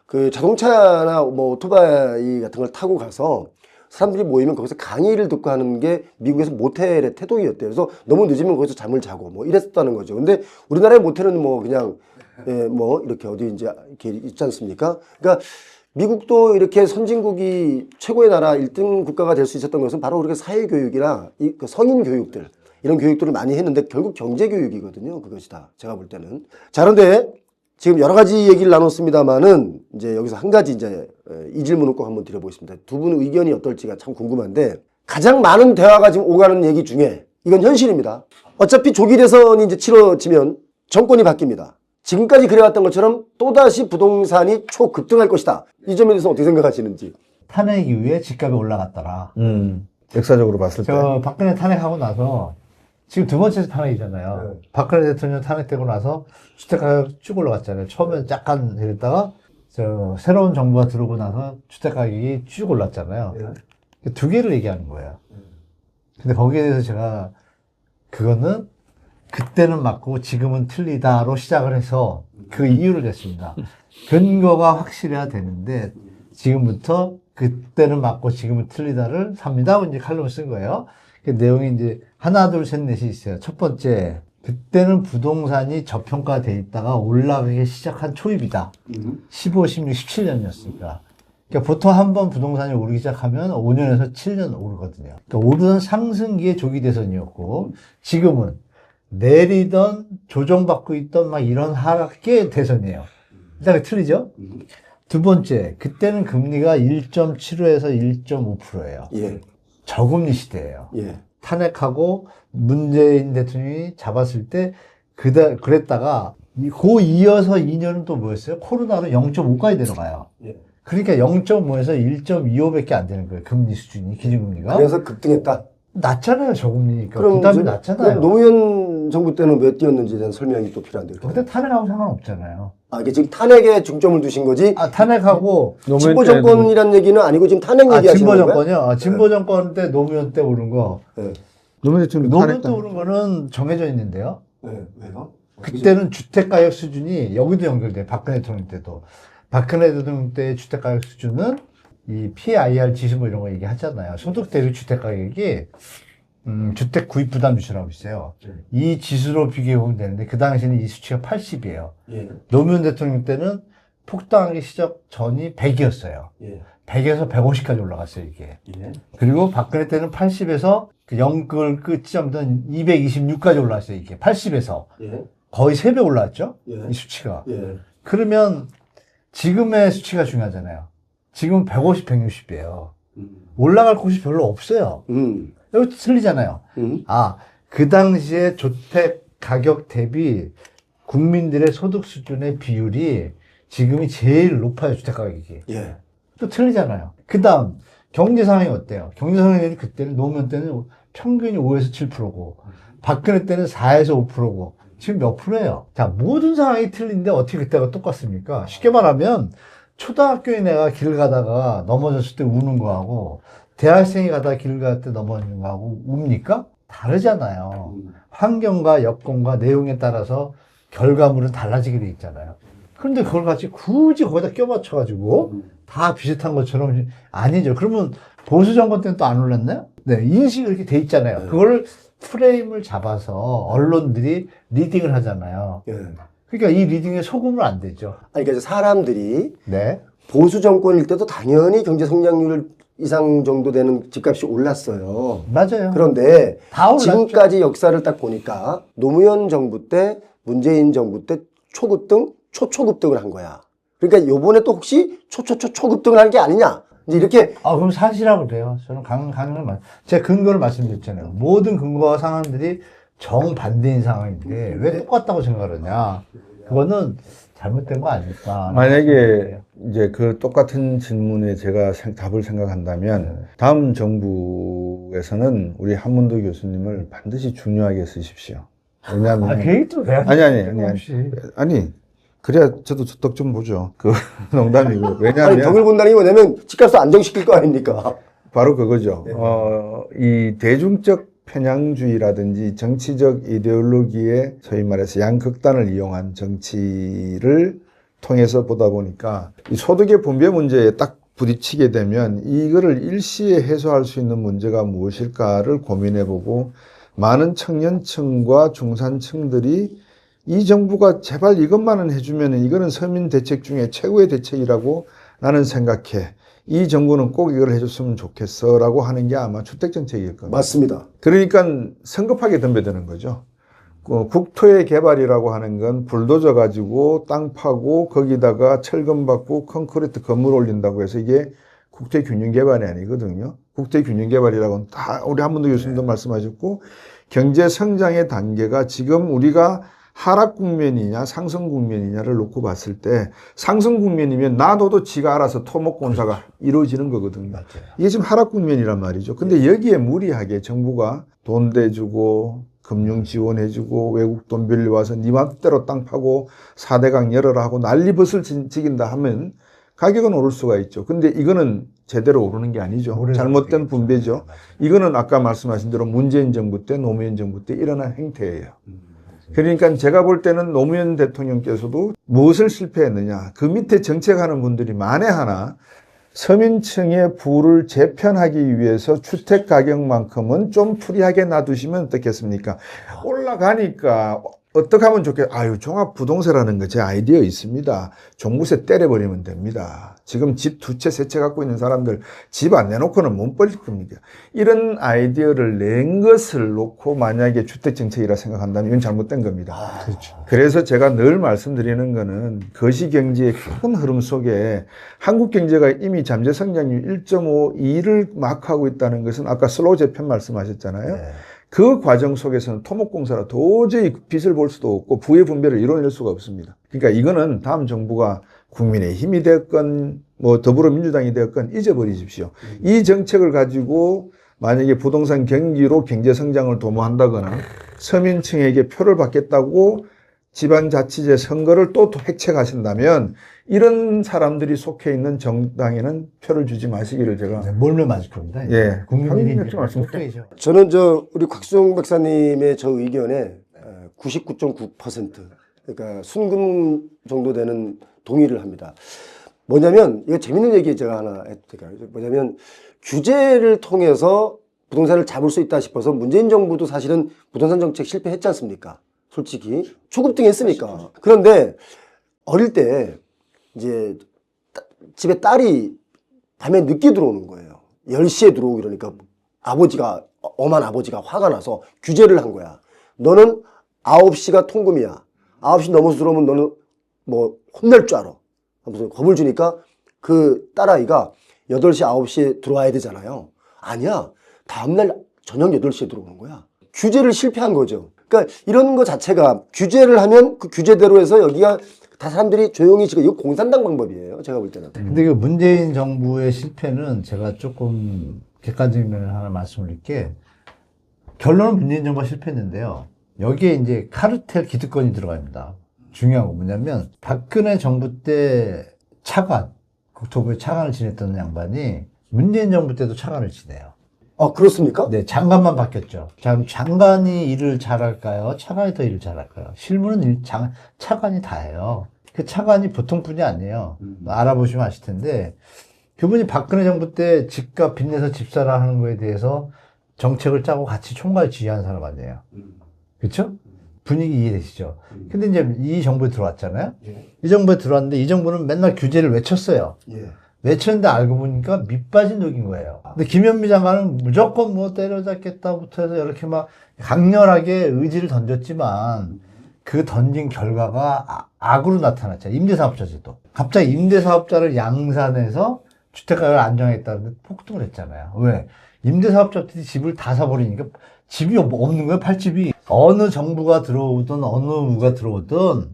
그 자동차나 뭐 오토바이 같은 걸 타고 가서 사람들이 모이면 거기서 강의를 듣고 하는 게 미국에서 모텔의 태도였대요. 그래서 너무 늦으면 거기서 잠을 자고 뭐 이랬었다는 거죠. 근데 우리나라의 모텔은 뭐 그냥 뭐 이렇게 어디 이제 이렇게 있지 않습니까? 그러니까 미국도 이렇게 선진국이 최고의 나라 1등 국가가 될 수 있었던 것은 바로 우리가 사회교육이나 그 성인 교육들 이런 교육들을 많이 했는데 결국 경제교육이거든요. 그것이 다 제가 볼 때는. 자, 그런데 지금 여러 가지 얘기를 나눴습니다만은 이제 여기서 한 가지 이제 이 질문을 꼭 한번 드려보겠습니다. 두 분 의견이 어떨지가 참 궁금한데 가장 많은 대화가 지금 오가는 얘기 중에 이건 현실입니다. 어차피 조기 대선이 이제 치러지면 정권이 바뀝니다. 지금까지 그래왔던 것처럼 또다시 부동산이 초급등할 것이다. 이 점에 대해서 어떻게 생각하시는지. 탄핵 이후에 집값이 올라갔더라. 역사적으로 봤을 때. 저 박근혜 탄핵하고 나서 지금 두 번째 탄핵이잖아요. 박근혜 대통령 탄핵되고 나서 주택가격 쭉 올라갔잖아요. 처음엔 약간 이랬다가 저 새로운 정부가 들어오고 나서 주택가격이 쭉 올랐잖아요. 두 개를 얘기하는 거예요. 근데 거기에 대해서 제가 그거는 그때는 맞고 지금은 틀리다로 시작을 해서 그 이유를 냈습니다. 근거가 확실해야 되는데 지금부터 그때는 맞고 지금은 틀리다를 삽니다. 이제 칼럼을 쓴 거예요. 그 내용이 이제 하나, 둘, 셋, 넷이 있어요. 첫 번째, 그때는 부동산이 저평가돼 있다가 올라가기 시작한 초입이다. 15, 16, 17년이었으니까. 그러니까 보통 한 번 부동산이 오르기 시작하면 5년에서 7년 오르거든요. 그러니까 오르던 상승기의 조기 대선이었고, 지금은 내리던 조정받고 있던 막 이런 하락의 대선이에요. 일단 틀리죠? 두 번째, 그때는 금리가 1.75에서 1.5%예요. 예. 저금리 시대예요. 예. 탄핵하고 문재인 대통령이 잡았을 때 그랬다가 그 이어서 2년은 또 뭐였어요? 코로나로 0.5까지 내려가요. 예. 그러니까 0.5에서 1.25밖에 안 되는 거예요. 금리 수준이, 기준금리가. 그래서 급등했다. 낮잖아요, 저금리니까. 그럼 부담이 이제 낮잖아요. 그럼 노무현 정부 때는 몇 뛰었는지에 대한 설명이 또 필요한데요. 근데 탄핵하고 상관없잖아요. 아, 이게 지금 탄핵에 중점을 두신 거지? 탄핵하고 진보 정권이란 얘기는 아니고 지금 탄핵 얘기하시는 진보 거예요? 정권이요. 진보 정권 때 노무현 때 오른 거. 네. 노무현 대통령 노무현 때 오른 거는 정해져 있는데요. 네. 왜요? 그때는 주택가격 수준이 여기도 연결돼. 박근혜 대통령 때도. 박근혜 대통령 때 주택가격 수준은 이 PIR 지수 뭐 이런 거 얘기하잖아요. 소득 대비 주택가격이 주택 구입 부담 지수라고 있어요. 이 지수로 비교해 보면 되는데 그 당시에는 이 수치가 80이에요. 예. 노무현 대통령 때는 폭등하기 시작 전이 100이었어요. 예. 100에서 150까지 올라갔어요, 이게. 예. 그리고 박근혜 때는 80에서 그 영끌 끝점던 226까지 올라왔어요, 이게. 80에서. 예. 거의 3배 올라왔죠? 예. 이 수치가. 예. 그러면 지금의 수치가 중요하잖아요. 지금 150, 160이에요. 올라갈 곳이 별로 없어요. 여기 틀리잖아요. 그 당시에 주택 가격 대비 국민들의 소득 수준의 비율이 지금이 제일 높아요, 주택 가격이. 예. 또 틀리잖아요. 그 다음, 경제 상황이 어때요? 경제 상황이 그때는, 노무현 때는 평균이 5에서 7%고, 박근혜 때는 4에서 5%고, 지금 몇 프로예요? 자, 모든 상황이 틀린데 어떻게 그때가 똑같습니까? 쉽게 말하면 초등학교에 내가 길 가다가 넘어졌을 때 우는 거하고 대학생이 가다가 길 갈 때 넘어지는 거하고 웁니까? 다르잖아요. 환경과 여건과 내용에 따라서 결과물은 달라지게 돼 있잖아요. 그런데 그걸 같이 굳이 거기다 껴맞춰가지고 다 비슷한 것처럼 아니죠. 그러면 보수 정권 때는 또 안 올랐나요? 네, 인식이 이렇게 돼 있잖아요. 그걸 프레임을 잡아서 언론들이 리딩을 하잖아요. 예. 그러니까 이 리딩에 속으면 안 되죠. 아니, 그러니까 사람들이 네. 보수 정권일 때도 당연히 경제 성장률 이상 정도 되는 집값이 올랐어요. 맞아요. 그런데 다 올랐죠. 지금까지 역사를 딱 보니까 노무현 정부 때, 문재인 정부 때 초급등, 초초급등을 한 거야. 그러니까 요번에 또 혹시 초급등을 한 게 아니냐? 이제 이렇게 그럼 사실이라고 그래요. 저는 제가 근거를 말씀드렸잖아요. 모든 근거와 상황들이 정반대인 상황인데 왜 똑같다고 생각을 하냐. 그거는 잘못된 거 아닐까. 만약에 이제 그 똑같은 질문에 제가 답을 생각한다면 다음 정부에서는 우리 한문도 교수님을 반드시 중요하게 쓰십시오. 왜냐하면 계획도 왜 아니 그래야 저도 덕 좀 보죠. 그 농담이고 아니, 왜냐하면 덕을 본다는 게 뭐냐면 집값을 안정시킬 거 아닙니까? 바로 그거죠. 이 대중적 편향주의라든지 정치적 이데올로기에 소위 말해서 양극단을 이용한 정치를 통해서 보다 보니까 이 소득의 분배 문제에 딱 부딪히게 되면 이거를 일시에 해소할 수 있는 문제가 무엇일까를 고민해보고 많은 청년층과 중산층들이 이 정부가 제발 이것만은 해주면 이거는 서민 대책 중에 최고의 대책이라고 나는 생각해. 이 정부는 꼭 이걸 해줬으면 좋겠어 라고 하는 게 아마 주택정책일 겁니다. 맞습니다. 그러니까 성급하게 덤벼드는 거죠. 국토의 개발이라고 하는 건 불도저 가지고 땅 파고 거기다가 철근 받고 콘크리트 건물 올린다고 해서 이게 국토균형 개발이 아니거든요. 국토균형 개발이라고는 다 우리 한문도 교수님도 말씀하셨고 경제 성장의 단계가 지금 우리가 하락 국면이냐 상승 국면이냐를 놓고 봤을 때 상승 국면이면 놔둬도 지가 알아서 토목공사가 이루어지는 거거든요. 맞아요. 이게 지금 하락 국면이란 말이죠. 근데 여기에 무리하게 정부가 돈 대주고 금융 지원해주고 외국 돈 빌려와서 네 맘대로 땅 파고 4대강 열어라 하고 난리벗을 지긴다 하면 가격은 오를 수가 있죠. 근데 이거는 제대로 오르는 게 아니죠. 잘못된 분배죠. 이거는 아까 말씀하신 대로 문재인 정부 때 노무현 정부 때 일어난 행태예요. 그러니까 제가 볼 때는 노무현 대통령께서도 무엇을 실패했느냐. 그 밑에 정책하는 분들이 만에 하나 서민층의 부를 재편하기 위해서 주택 가격만큼은 좀 프리하게 놔두시면 어떻겠습니까? 올라가니까 어떻게 하면 좋겠어요? 아유, 종합부동산이라는 거 제 아이디어 있습니다. 종부세 때려버리면 됩니다. 지금 집 2채, 3채 갖고 있는 사람들 집 안 내놓고는 못 벌릴 겁니다. 이런 아이디어를 낸 것을 놓고 만약에 주택정책이라 생각한다면 이건 잘못된 겁니다. 그렇죠. 그래서 제가 늘 말씀드리는 거는 거시경제의 큰 흐름 속에 한국 경제가 이미 잠재 성장률 1.5, 2를 마크하고 있다는 것은 아까 슬로우 재편 말씀하셨잖아요. 네. 그 과정 속에서는 토목공사라 도저히 빚을 볼 수도 없고 부의 분배를 이뤄낼 수가 없습니다. 그러니까 이거는 다음 정부가 국민의힘이 됐건 뭐 더불어민주당이 됐건 잊어버리십시오. 이 정책을 가지고 만약에 부동산 경기로 경제 성장을 도모한다거나 서민층에게 표를 받겠다고 지방자치제 선거를 또 획책하신다면 이런 사람들이 속해 있는 정당에는 표를 주지 마시기를 제가 몰매 맞을 겁니다. 예. 국민들이 확인하지 말씀드릴게요. 저는 우리 곽수정 박사님의 저 의견에 99.9% 그러니까 순금 정도 되는 동의를 합니다. 뭐냐면 이거 재밌는 얘기 제가 하나 해도 될까요? 뭐냐면 규제를 통해서 부동산을 잡을 수 있다 싶어서 문재인 정부도 사실은 부동산 정책 실패했지 않습니까? 솔직히 초급등 했으니까. 그런데 어릴 때 이제 집에 딸이 밤에 늦게 들어오는 거예요. 10시에 들어오고 이러니까 엄한 아버지가 화가 나서 규제를 한 거야. 너는 9시가 통금이야. 9시 넘어서 들어오면 너는 뭐 혼날 줄 알아. 무슨 겁을 주니까 그 딸아이가 8시, 9시에 들어와야 되잖아요. 아니야. 다음날 저녁 8시에 들어오는 거야. 규제를 실패한 거죠. 그러니까 이런 거 자체가 규제를 하면 그 규제대로 해서 여기가 다 사람들이 조용히 지금 이거 공산당 방법이에요. 제가 볼 때는. 근데 그 문재인 정부의 실패는 제가 조금 객관적인 면을 하나 말씀드릴게 결론은 문재인 정부가 실패했는데요. 여기에 이제 카르텔 기득권이 들어갑니다. 중요한 건 뭐냐면 박근혜 정부 때 차관, 국토부의 차관을 지냈던 양반이 문재인 정부 때도 차관을 지내요. 아, 그렇습니까? 네, 장관만 바뀌었죠. 자, 그럼 장관이 일을 잘할까요? 차관이 더 일을 잘할까요? 실무는 차관이 다 해요. 그 차관이 보통 분이 아니에요. 알아보시면 아실 텐데, 그분이 박근혜 정부 때 집값 빚내서 집 사라 하는 거에 대해서 정책을 짜고 같이 총괄 지휘한 사람 아니에요. 그렇죠? 분위기 이해되시죠? 근데 이제 이 정부에 들어왔잖아요. 이 정부에 들어왔는데 이 정부는 맨날 규제를 외쳤어요. 예. 외쳤는데 알고 보니까 밑빠진 독인 거예요. 근데 김현미 장관은 무조건 뭐 때려잡겠다부터 해서 이렇게 막 강렬하게 의지를 던졌지만 그 던진 결과가 악으로 나타났죠. 임대사업자 제도. 갑자기 임대사업자를 양산해서 주택가를 안정했다는데 폭등을 했잖아요. 왜? 임대사업자들이 집을 다 사버리니까 집이 없는 거예요, 팔집이. 어느 정부가 들어오든 어느 누가 들어오든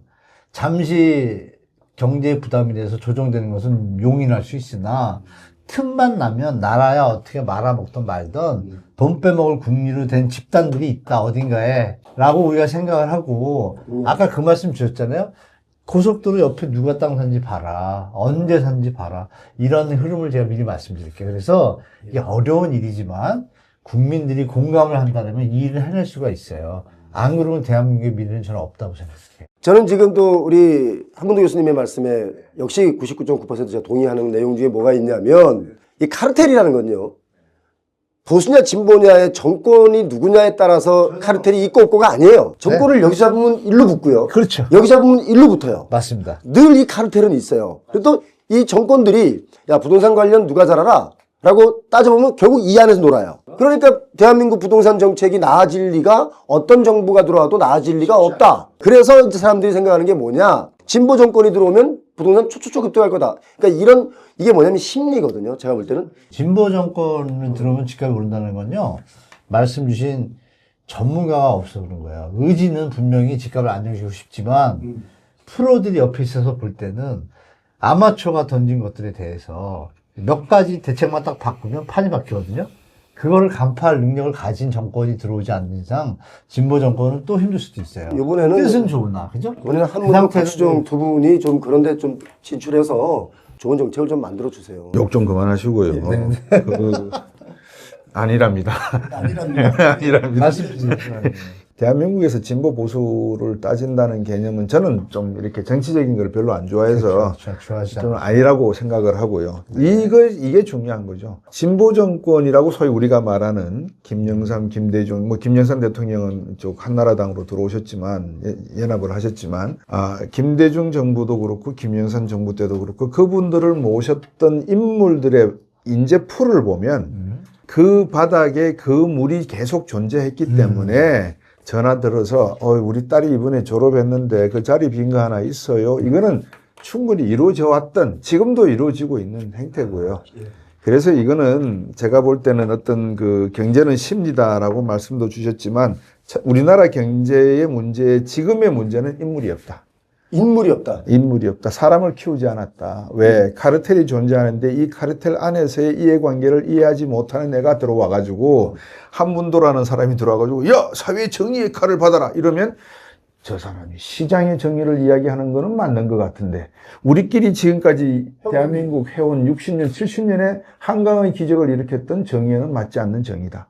잠시 경제에 부담이 돼서 조정되는 것은 용인할 수 있으나 틈만 나면 나라야 어떻게 말아먹든 말든 돈 빼먹을 국리로 된 집단들이 있다 어딘가에 라고 우리가 생각을 하고 아까 그 말씀 주셨잖아요. 고속도로 옆에 누가 땅 산지 봐라. 언제 산지 봐라. 이런 흐름을 제가 미리 말씀드릴게요. 그래서 이게 어려운 일이지만 국민들이 공감을 한다면 이 일을 해낼 수가 있어요. 안 그러면 대한민국의 미래는 저는 없다고 생각해요. 저는 지금 또 우리 한문도 교수님의 말씀에 역시 99.9% 제가 동의하는 내용 중에 뭐가 있냐면 이 카르텔이라는 건요. 보수냐 진보냐의 정권이 누구냐에 따라서 카르텔이 있고 없고가 아니에요. 정권을 여기 잡으면 일로 붙고요. 그렇죠. 여기 잡으면 일로 붙어요. 맞습니다. 늘 이 카르텔은 있어요. 그리고 또 이 정권들이 야 부동산 관련 누가 잘 알아? 라고 따져보면 결국 이 안에서 놀아요. 그러니까 대한민국 부동산 정책이 나아질 리가 어떤 정부가 들어와도 나아질 리가 없다. 그래서 이제 사람들이 생각하는 게 뭐냐. 진보 정권이 들어오면 부동산 초초초 급등할 거다. 그러니까 이게 뭐냐면 심리거든요. 제가 볼 때는. 진보 정권을 들어오면 집값이 오른다는 건요. 말씀 주신 전문가가 없어서 그런 거예요. 의지는 분명히 집값을 안정시키고 싶지만 프로들이 옆에 있어서 볼 때는 아마추어가 던진 것들에 대해서 몇 가지 대책만 딱 바꾸면 판이 바뀌거든요. 그거를 간파할 능력을 가진 정권이 들어오지 않는 이상 진보 정권은 또 힘들 수도 있어요. 이번에는 뜻은 좋으나 그죠? 이번에는 한문도 박수종 두 분이 좀 그런데 좀 진출해서 좋은 정책을 좀 만들어 주세요. 욕 좀 그만하시고요. 아니랍니다. 아니랍니다. 말씀 주세요. 대한민국에서 진보 보수를 따진다는 개념은 저는 좀 이렇게 정치적인 걸 별로 안 좋아해서 저는 아니라고 생각을 하고요. 이게 중요한 거죠. 진보 정권이라고 소위 우리가 말하는 김영삼, 김대중, 김영삼 대통령은 쪽 한나라당으로 들어오셨지만 연합을 하셨지만 김대중 정부도 그렇고 김영삼 정부 때도 그렇고 그분들을 모셨던 인물들의 인재 풀을 보면 그 바닥에 그 물이 계속 존재했기 때문에 전화 들어서 우리 딸이 이번에 졸업했는데 그 자리 빈 거 하나 있어요. 이거는 충분히 이루어져 왔던 지금도 이루어지고 있는 행태고요. 그래서 이거는 제가 볼 때는 어떤 그 경제는 심리다라고 말씀도 주셨지만 우리나라 경제의 문제 지금의 문제는 인물이 없다. 인물이 없다. 인물이 없다. 사람을 키우지 않았다. 왜? 카르텔이 존재하는데 이 카르텔 안에서의 이해관계를 이해하지 못하는 애가 들어와가지고 한문도라는 사람이 들어와가지고 야 사회의 정의의 칼을 받아라 이러면 저 사람이 시장의 정의를 이야기하는 거는 맞는 것 같은데 우리끼리 지금까지 대한민국 해온 60년 70년의 한강의 기적을 일으켰던 정의에는 맞지 않는 정의다.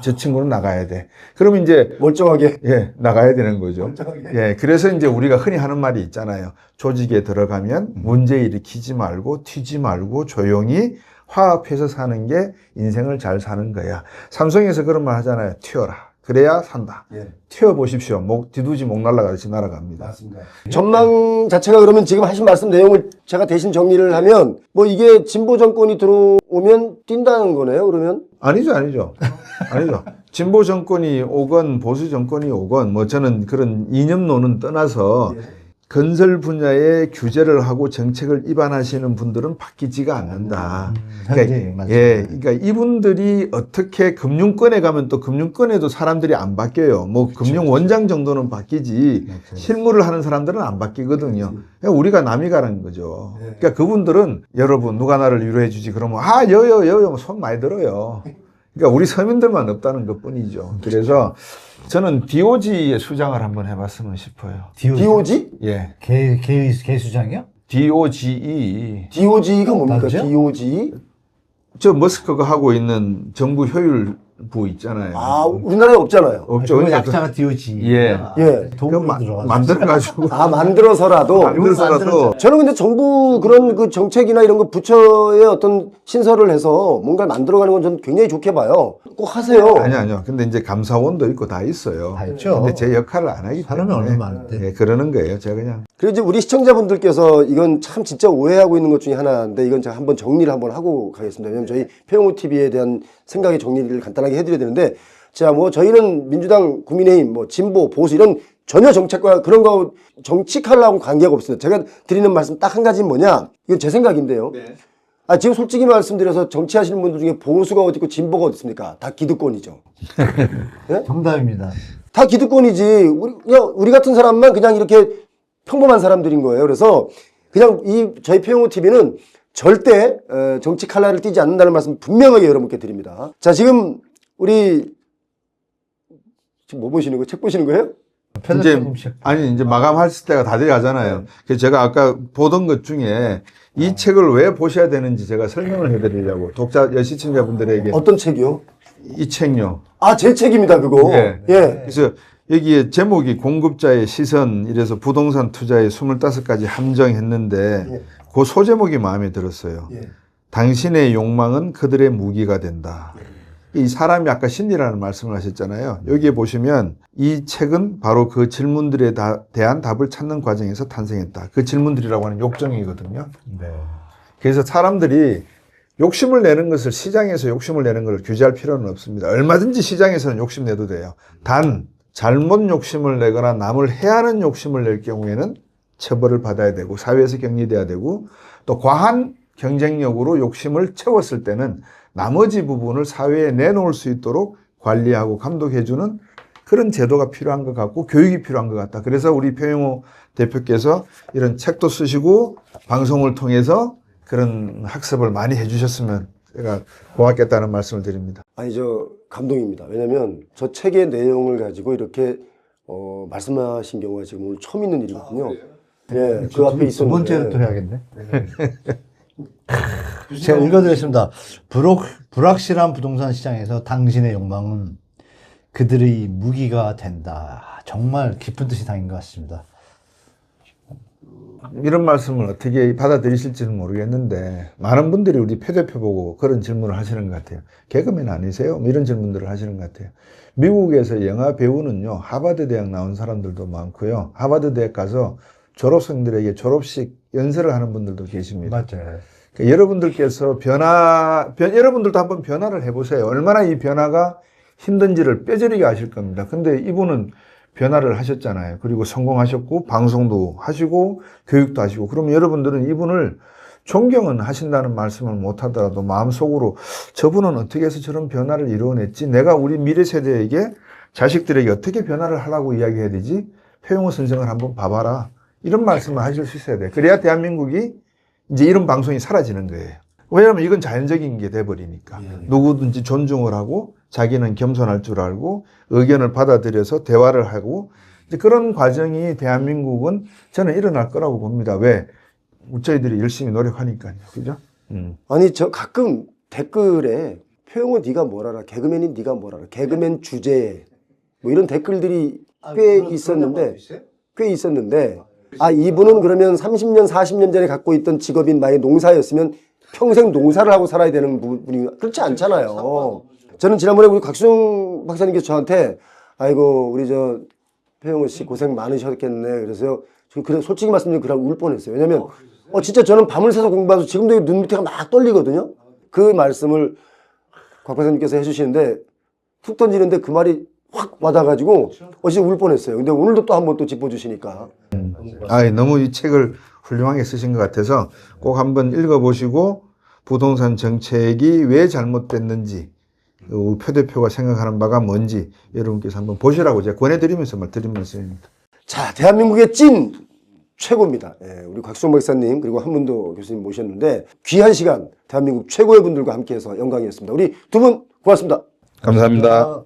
저 친구는 나가야 돼. 그러면 이제 멀쩡하게 나가야 되는 거죠. 멀쩡하게. 그래서 이제 우리가 흔히 하는 말이 있잖아요. 조직에 들어가면 문제 일으키지 말고 튀지 말고 조용히 화합해서 사는 게 인생을 잘 사는 거야. 삼성에서 그런 말 하잖아요. 튀어라. 그래야 산다. 튀어보십시오. 뒤두지 목 날아가듯이 날아갑니다. 맞습니다. 전망 자체가 그러면 지금 하신 말씀 내용을 제가 대신 정리를 하면 이게 진보 정권이 들어오면 뛴다는 거네요. 그러면 아니죠. 진보 정권이 오건 보수 정권이 오건 저는 그런 이념론은 떠나서 건설 분야에 규제를 하고 정책을 입안하시는 분들은 바뀌지가 않는다. 그러니까 이분들이 어떻게 금융권에 가면 또 금융권에도 사람들이 안 바뀌어요. 금융원장 정도는 바뀌지 실무를 하는 사람들은 안 바뀌거든요. 그러니까 우리가 남이 가라는 거죠. 그러니까 그분들은 여러분 누가 나를 위로해 주지 그러면 여여 손 많이 들어요. 그러니까 우리 서민들만 없다는 것뿐이죠. 그래서 저는 DOG의 수장을 한번 해봤으면 싶어요. DOG? 예, 개수장이요? DOGE. DOG가 뭡니까? 맞죠? DOG? 저 머스크가 하고 있는 정부 효율부 있잖아요. 아, 우리나라에 없잖아요. 없죠. 그거 그러니까 약자가 DOG. 예. 예. 도움이 그거 들어가서. 만들어가지고. 아, 만들어서라도. 만들어서라도. 저는 근데 정부 그런 그 정책이나 이런 거 부처의 어떤 신설을 해서 뭔가를 만들어가는 건 저는 굉장히 좋게 봐요. 꼭 하세요. 아니요. 근데 이제 감사원도 있고 다 있어요. 다 있죠. 근데 제 역할을 안 하기 사람이 때문에. 얼마나 많은데. 예, 그러는 거예요. 제가 그냥. 그리고 이제 우리 시청자분들께서 이건 참 진짜 오해하고 있는 것 중에 하나인데 이건 제가 한번 정리를 한번 하고 가겠습니다. 왜냐면 저희 표영호 TV에 대한 생각의 정리를 간단하게 해드려야 되는데 자, 뭐 저희는 민주당, 국민의힘, 뭐 진보, 보수 이런 전혀 정책과 그런 거 정치칼라하고 관계가 없습니다. 제가 드리는 말씀 딱 한 가지는 뭐냐? 이건 제 생각인데요. 아, 지금 솔직히 말씀드려서 정치하시는 분들 중에 보수가 어디 있고 진보가 어디 있습니까? 다 기득권이죠. 네? 정답입니다. 다 기득권이지. 우리 같은 사람만 그냥 이렇게 평범한 사람들인 거예요. 그래서 그냥 저희 표영호 TV는 절대 정치 칼라를 띠지 않는다는 말씀 분명하게 여러분께 드립니다. 자, 지금 우리 지금 뭐 보시는 거예요? 책 보시는 거예요? 이제 마감할 때가 다 돼가잖아요. 그래서 제가 아까 보던 것 중에 이 책을 왜 보셔야 되는지 제가 설명을 해드리려고 시청자분들에게 어떤 책이요? 이 책요. 아, 제 책입니다, 그거. 예. 예. 그래서 여기에 제목이 공급자의 시선 이래서 부동산 투자의 25가지 함정했는데 예. 그 소제목이 마음에 들었어요. 예. 당신의 욕망은 그들의 무기가 된다. 이 사람이 아까 심리라는 말씀을 하셨잖아요. 여기에 보시면 이 책은 바로 그 질문들에 대한 답을 찾는 과정에서 탄생했다. 그 질문들이라고 하는 욕정이거든요. 네. 그래서 사람들이 욕심을 내는 것을 시장에서 욕심을 내는 것을 규제할 필요는 없습니다. 얼마든지 시장에서는 욕심 내도 돼요. 단 잘못 욕심을 내거나 남을 해하는 욕심을 낼 경우에는 처벌을 받아야 되고 사회에서 격리돼야 되고 또 과한 경쟁력으로 욕심을 채웠을 때는 나머지 부분을 사회에 내놓을 수 있도록 관리하고 감독해주는 그런 제도가 필요한 것 같고 교육이 필요한 것 같다. 그래서 우리 표영호 대표께서 이런 책도 쓰시고 방송을 통해서 그런 학습을 많이 해주셨으면 제가 고맙겠다는 말씀을 드립니다. 아니, 감동입니다. 왜냐면 저 책의 내용을 가지고 이렇게 말씀하신 경우가 지금 오늘 처음 있는 일이거든요. 예, 그 앞에 두 있었는데. 번째는 또 해야겠네. 제가 읽어드렸습니다. 불확실한 부동산 시장에서 당신의 욕망은 그들의 무기가 된다. 정말 깊은 뜻이 담긴 것 같습니다. 이런 말씀을 어떻게 받아들이실지는 모르겠는데 많은 분들이 우리 표 대표 보고 그런 질문을 하시는 것 같아요. 개그맨 아니세요? 뭐 이런 질문들을 하시는 것 같아요. 미국에서 영화 배우는요, 하버드 대학 나온 사람들도 많고요. 하버드 대학 가서 졸업생들에게 졸업식 연설을 하는 분들도 계십니다. 맞아요. 그러니까 여러분들께서 여러분들도 한번 변화를 해보세요. 얼마나 이 변화가 힘든지를 뼈저리게 아실 겁니다. 근데 이분은 변화를 하셨잖아요. 그리고 성공하셨고 방송도 하시고 교육도 하시고 그러면 여러분들은 이분을 존경은 하신다는 말씀을 못하더라도 마음속으로 저분은 어떻게 해서 저런 변화를 이루어냈지? 내가 우리 미래 세대에게 자식들에게 어떻게 변화를 하라고 이야기해야 되지? 표영호 선생을 한번 봐봐라. 이런 말씀을 하실 수 있어야 돼요. 그래야 대한민국이 이제 이런 방송이 사라지는 거예요. 왜냐하면 이건 자연적인 게 돼버리니까. 누구든지 존중을 하고 자기는 겸손할 줄 알고 의견을 받아들여서 대화를 하고 이제 그런 과정이 대한민국은 저는 일어날 거라고 봅니다. 왜? 저희들이 열심히 노력하니까요. 그죠? 아니, 저 가끔 댓글에 표영호 네가 뭘 알아? 개그맨이 네가 뭘 알아? 개그맨 주제에 뭐 이런 댓글들이 꽤 있었는데 아, 이분은 그러면 30년, 40년 전에 갖고 있던 직업인 만약 농사였으면 평생 농사를 하고 살아야 되는 분이 그렇지 않잖아요. 저는 지난번에 우리 곽수정 박사님께서 저한테 아이고 우리 표영호 씨 고생 많으셨겠네. 그래서 그래 솔직히 말씀드리면 그냥 울 뻔했어요. 왜냐면 진짜 저는 밤을 새서 공부해서 지금도 눈 밑에가 막 떨리거든요. 그 말씀을 곽 박사님께서 해주시는데 툭 던지는데 그 말이 확 와닿아가지고 진짜 울 뻔했어요. 근데 오늘도 또 한번 또 짚어주시니까. 너무 이 책을 훌륭하게 쓰신 것 같아서 꼭 한번 읽어보시고 부동산 정책이 왜 잘못됐는지 표 대표가 생각하는 바가 뭔지 여러분께서 한번 보시라고 제가 권해드리면서 드린 말씀입니다. 자, 대한민국의 찐 최고입니다. 예, 우리 곽수정 박사님 그리고 한문도 교수님 모셨는데 귀한 시간 대한민국 최고의 분들과 함께해서 영광이었습니다. 우리 두 분 고맙습니다. 감사합니다.